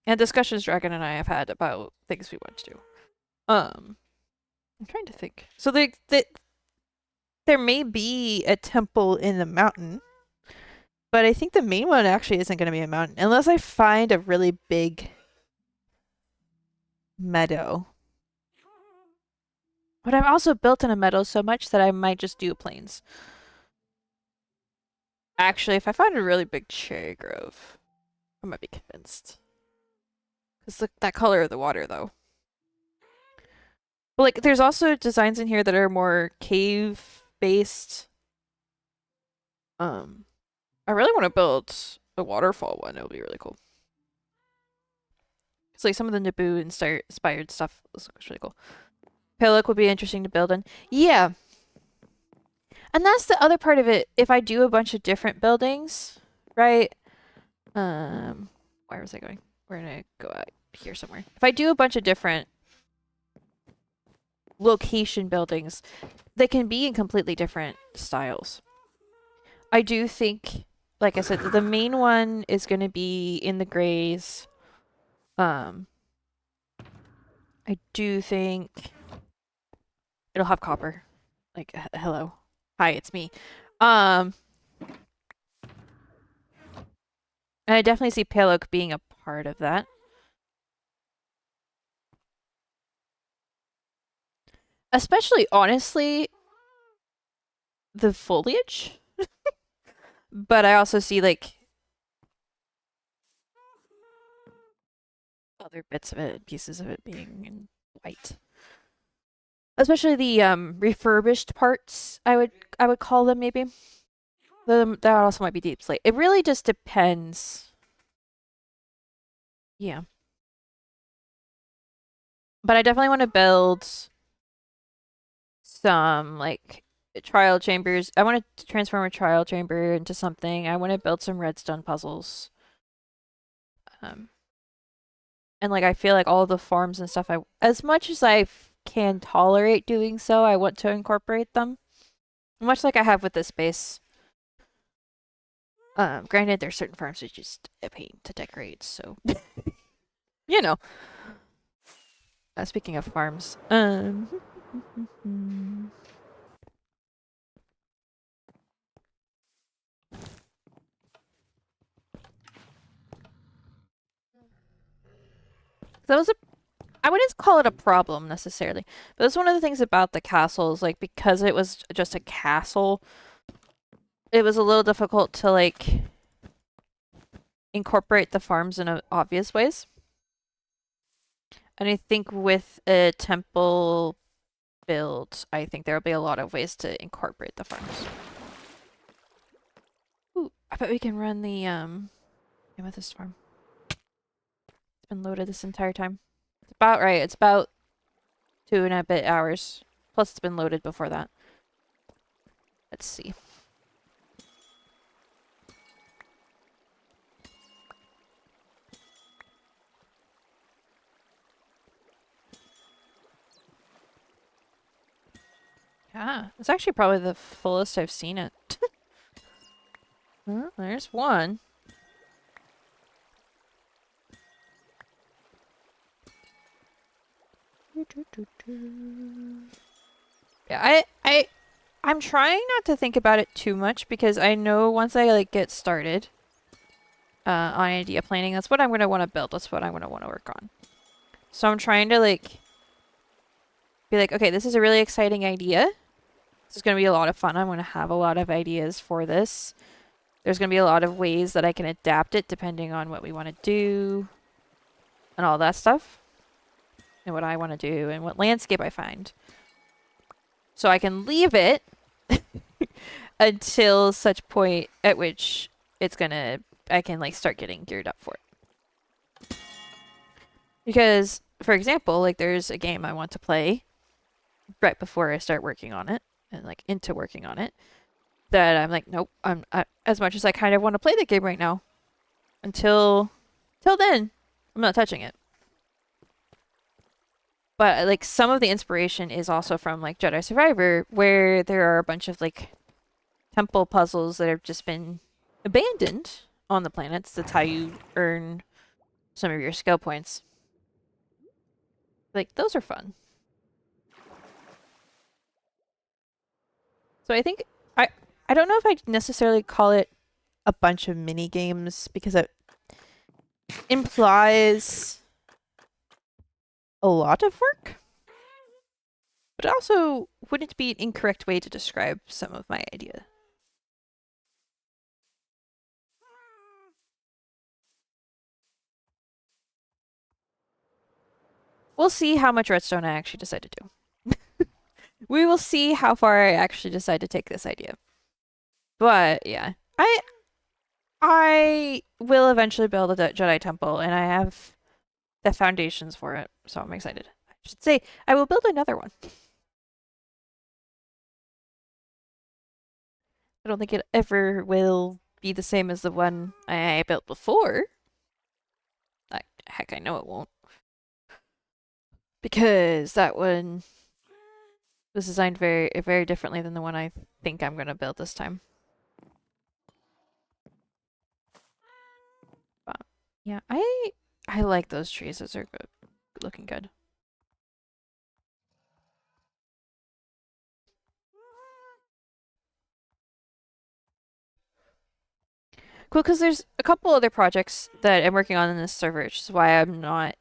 And discussions Dragon and I have had about things we want to do. I'm trying to think. So there may be a temple in the mountain, but I think the main one actually isn't going to be a mountain unless I find a really big meadow. But I've also built in a meadow so much that I might just do plains. Actually, if I find a really big cherry grove, I might be convinced. Because that color of the water, though. But, like, there's also designs in here that are more cave-based. I really want to build a waterfall one. It would be really cool. It's like some of the Naboo inspired stuff looks really cool. Pillock would be interesting to build in. Yeah. And that's the other part of it. If I do a bunch of different buildings, right? Where was I going? We're gonna go out here somewhere. If I do a bunch of different location buildings, they can be in completely different styles. I do think, like I said, the main one is going to be in the grays. I do think it'll have copper. Like, hello. Hi, it's me. And I definitely see Pale Oak being a part of that. Especially, honestly, the foliage. But I also see, like, other bits of it, pieces of it being in white. Especially the refurbished parts, I would call them maybe. That also might be deep slate. It really just depends. Yeah. But I definitely want to build some like trial chambers. I want to transform a trial chamber into something. I want to build some redstone puzzles. And like I feel like all the farms and stuff, as much as I can tolerate doing so, I want to incorporate them. Much like I have with this base. Granted, there's certain farms that just a pain to decorate, so you know. Speaking of farms, that was I wouldn't call it a problem necessarily, but that's one of the things about the castles. Like because it was just a castle, it was a little difficult to like incorporate the farms in obvious ways. And I think with a temple build, I think there'll be a lot of ways to incorporate the farms. Ooh, I bet we can run the amethyst farm. It's been loaded this entire time. It's about right. It's about 2.5 hours. Plus, it's been loaded before that. Let's see. Yeah, it's actually probably the fullest I've seen it. Well, there's one. Yeah, I'm trying not to think about it too much because I know once I like get started on idea planning, that's what I'm gonna want to build. That's what I'm gonna want to work on. So I'm trying to like be like, okay, this is a really exciting idea. This is gonna be a lot of fun. I'm gonna have a lot of ideas for this. There's gonna be a lot of ways that I can adapt it depending on what we want to do and all that stuff. And what I want to do and what landscape I find. So I can leave it until such point at which I can like start getting geared up for it. Because, for example, like there's a game I want to play right before I start working on it and like into working on it that I'm like, nope, as much as I kind of want to play the game right now, till then, I'm not touching it. But like some of the inspiration is also from like Jedi Survivor, where there are a bunch of like temple puzzles that have just been abandoned on the planets. That's how you earn some of your skill points. Like those are fun. So I think I don't know if I'd necessarily call it a bunch of mini games because it implies a lot of work. But also wouldn't be an incorrect way to describe some of my idea. we'll see how much redstone I actually decide to do. We will see how far I actually decide to take this idea. But yeah, I will eventually build a Jedi temple, and I have the foundations for it, so I'm excited. I should say I will build another one. I don't think it ever will be the same as the one I built before. Heck, I know it won't. Because that one was designed very, very differently than the one I think I'm going to build this time. But yeah, I like those trees. Those are good, looking good. Cool, because there's a couple other projects that I'm working on in this server, which is why I'm not,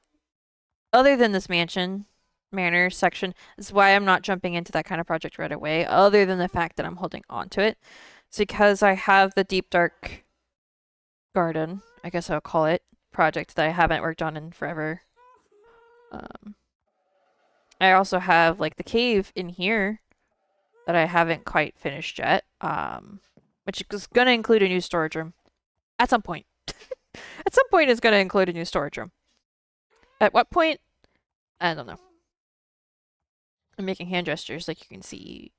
other than this manor section, is why I'm not jumping into that kind of project right away, other than the fact that I'm holding on to it. It's because I have the Deep Dark Garden, I guess I'll call it, project that I haven't worked on in forever. I also have like the cave in here that I haven't quite finished yet, which is going to include a new storage room at some point. At some point, it's going to include a new storage room. At what point? I don't know. I'm making hand gestures, like you can see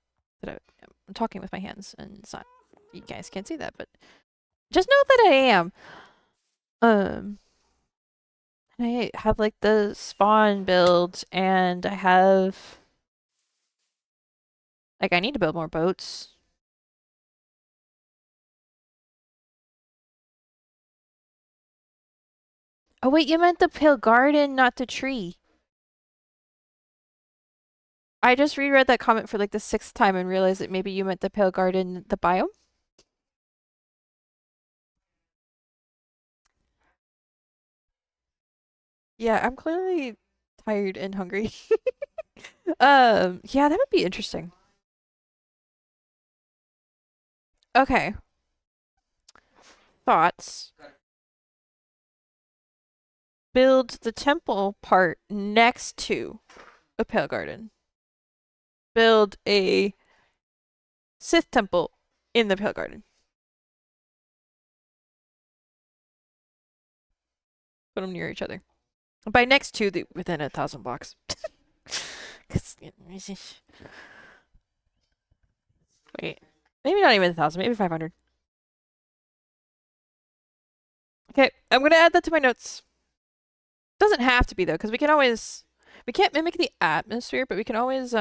that I'm talking with my hands, and it's not. You guys can't see that, but just know that I am. And I have like the spawn build, and I have like I need to build more boats. Oh wait, you meant the pale garden, not the tree. I just reread that comment for like the 6th time and realized that maybe you meant the pale garden, the biome. Yeah, I'm clearly tired and hungry. Yeah, that would be interesting. Okay. Thoughts. Build the temple part next to a pale garden. Build a Sith temple in the pale garden. Put them near each other. By next to, within 1,000 blocks. Wait, maybe not even 1,000, maybe 500. Okay, I'm gonna add that to my notes. Doesn't have to be though, because we can't mimic the atmosphere, but we can always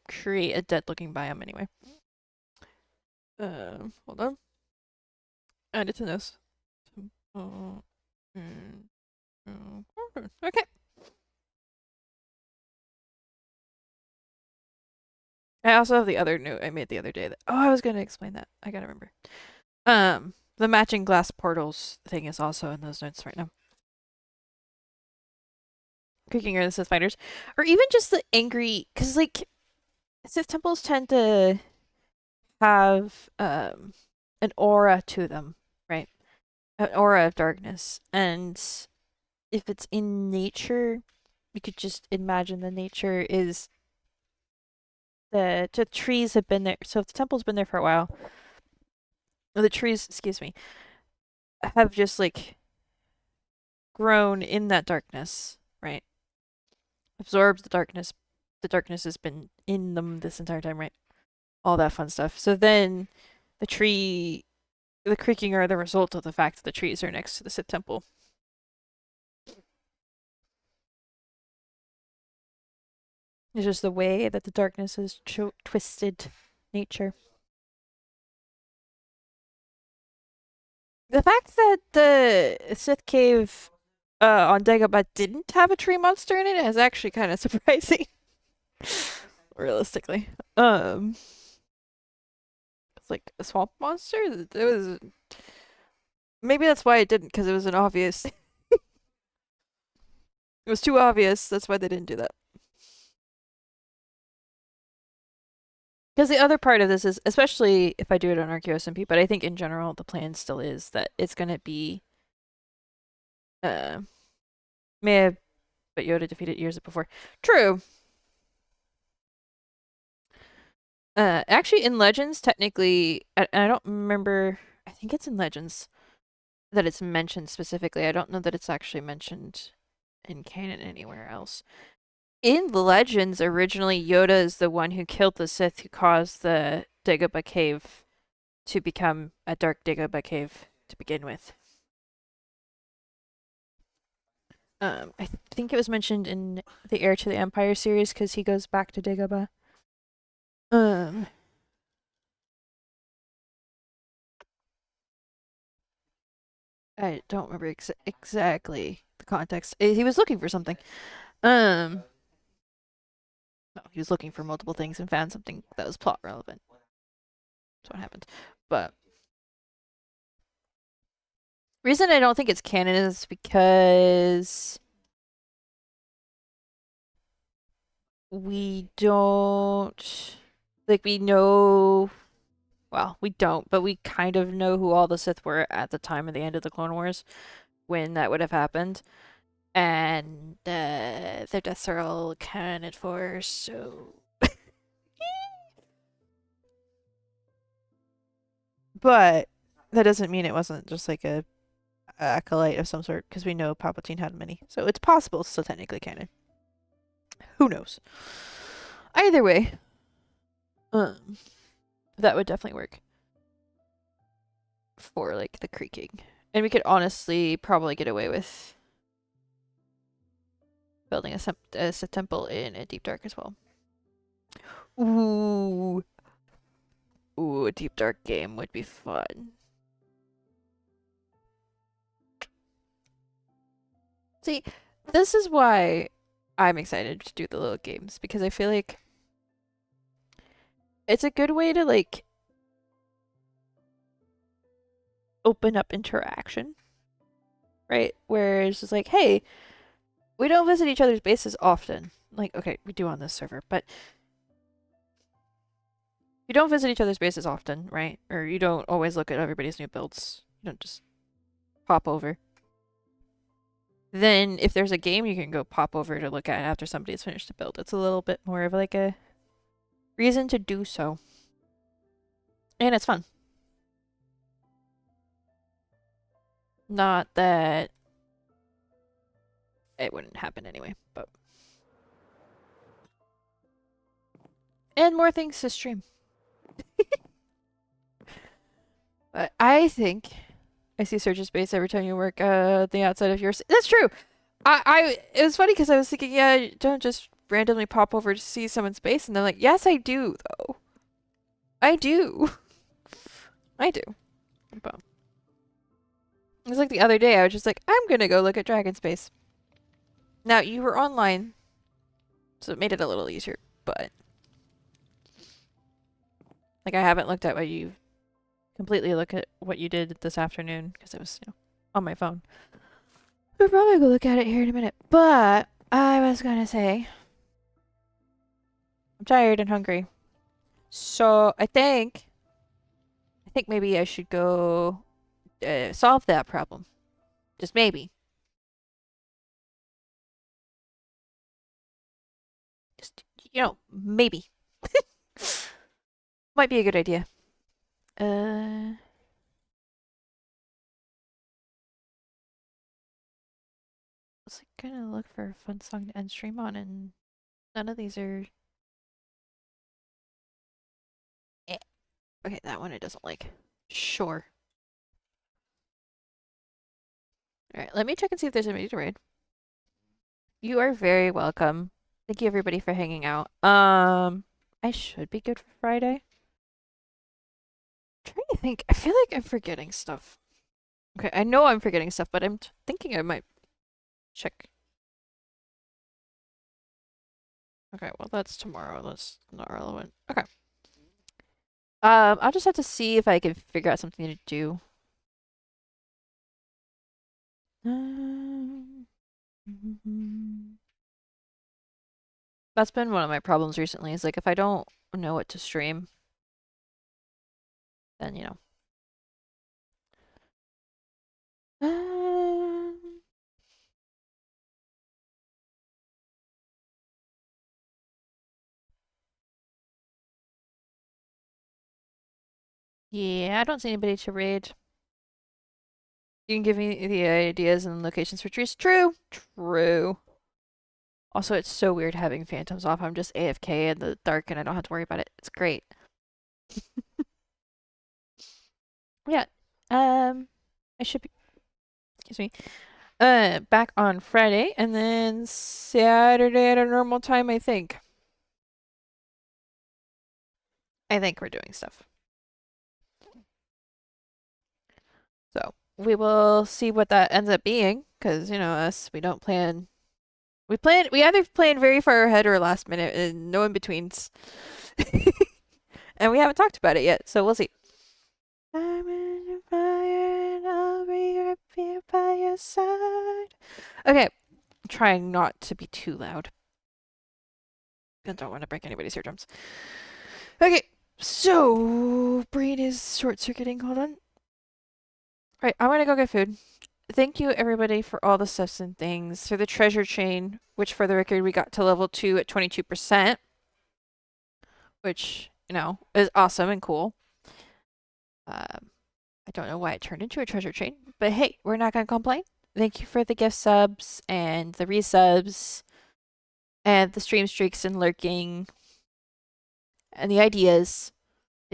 create a dead looking biome anyway. Hold on. Add it to this. Okay. I also have the other note I made the other day that I was gonna explain that. I gotta remember. The matching glass portals thing is also in those notes right now. Creaking or the Sith fighters, or even just the angry, because like Sith temples tend to have an aura to them, right? An aura of darkness, and if it's in nature, you could just imagine the nature is the trees have been there. So if the temple's been there for a while, or the trees, excuse me, have just like grown in that darkness, right? Absorbed the darkness. The darkness has been in them this entire time, right? All that fun stuff. So then the creaking are the result of the fact that the trees are next to the Sith temple. It's just the way that the darkness has twisted nature. The fact that the Sith cave on Dagobah didn't have a tree monster in it is actually kind of surprising. Realistically. It's like a swamp monster? It was. Maybe that's why it didn't, because it was an obvious. It was too obvious. That's why they didn't do that. Because the other part of this is, especially if I do it on ArchaeoSMP, but I think in general the plan still is that it's going to be may but Yoda defeated years before. True. Actually, in Legends, technically, I don't remember. I think it's in Legends that it's mentioned specifically. I don't know that it's actually mentioned in canon anywhere else. In Legends, originally, Yoda is the one who killed the Sith who caused the Dagobah cave to become a dark Dagobah cave to begin with. I think it was mentioned in the Heir to the Empire series because he goes back to Dagobah. I don't remember exactly the context. He was looking for something. No, he was looking for multiple things and found something that was plot relevant. That's what happened. But reason I don't think it's canon is because we don't like we know well, we don't, but we kind of know who all the Sith were at the time of the end of the Clone Wars when that would have happened. And their deaths are all accounted for, so but that doesn't mean it wasn't just like a acolyte of some sort because we know Palpatine had many. So it's possible it's still technically canon. Who knows? Either way, that would definitely work for like the creaking. And we could honestly probably get away with building a Sith temple in a Deep Dark as well. Ooh. Ooh, a Deep Dark game would be fun. See, this is why I'm excited to do the little games because I feel like it's a good way to like open up interaction, right? Where it's just like, hey, we don't visit each other's bases often. Like, okay, we do on this server, but you don't visit each other's bases often, right? Or you don't always look at everybody's new builds. You don't just pop over. Then if there's a game you can go pop over to look at after somebody's finished a build, it's a little bit more of like a reason to do so. And it's fun. Not that it wouldn't happen anyway, but and more things to stream. But I think I see Surge's base every time you work the outside of yours. That's true. It was funny because I was thinking, yeah, you don't just randomly pop over to see someone's base, and they're like, yes, I do, though. I do. I do. But it was like the other day, I was just like, I'm gonna go look at Dragon's base. Now, you were online, so it made it a little easier, but like I haven't looked at what you completely look at what you did this afternoon because it was, on my phone. We'll probably go look at it here in a minute, but I was gonna say I'm tired and hungry. So I think maybe I should go solve that problem. Just maybe. Just maybe. Might be a good idea. I was like, gonna look for a fun song to end stream on, and none of these are. Eh. Okay, that one it doesn't like. Sure. All right, let me check and see if there's anybody to raid. You are very welcome. Thank you everybody for hanging out. I should be good for Friday. I'm trying to think. I feel like I'm forgetting stuff. Okay, I know I'm forgetting stuff, but I'm thinking I might check. Okay, well that's tomorrow. That's not relevant. Okay. I'll just have to see if I can figure out something to do. That's been one of my problems recently. Is like if I don't know what to stream, then Um, Yeah, I don't see anybody to raid. You can give me the ideas and locations for trees. True. True. Also, it's so weird having phantoms off. I'm just AFK in the dark and I don't have to worry about it. It's great. Yeah. I should be, excuse me, back on Friday and then Saturday at a normal time, I think. I think we're doing stuff. So we will see what that ends up being, because you know us, we don't plan. We either plan very far ahead or last minute, and no in betweens. And we haven't talked about it yet, so we'll see. I'm in the fire and I'll be right here by your side. Okay, trying not to be too loud. I don't want to break anybody's eardrums. Okay, so brain is short circuiting. Hold on. All right, I'm gonna go get food. Thank you everybody for all the stuffs and things. For the treasure chain, which for the record we got to level 2 at 22%, which, you know, is awesome and cool. I don't know why it turned into a treasure chain, but hey, we're not gonna complain. Thank you for the gift subs and the resubs and the stream streaks and lurking and the ideas.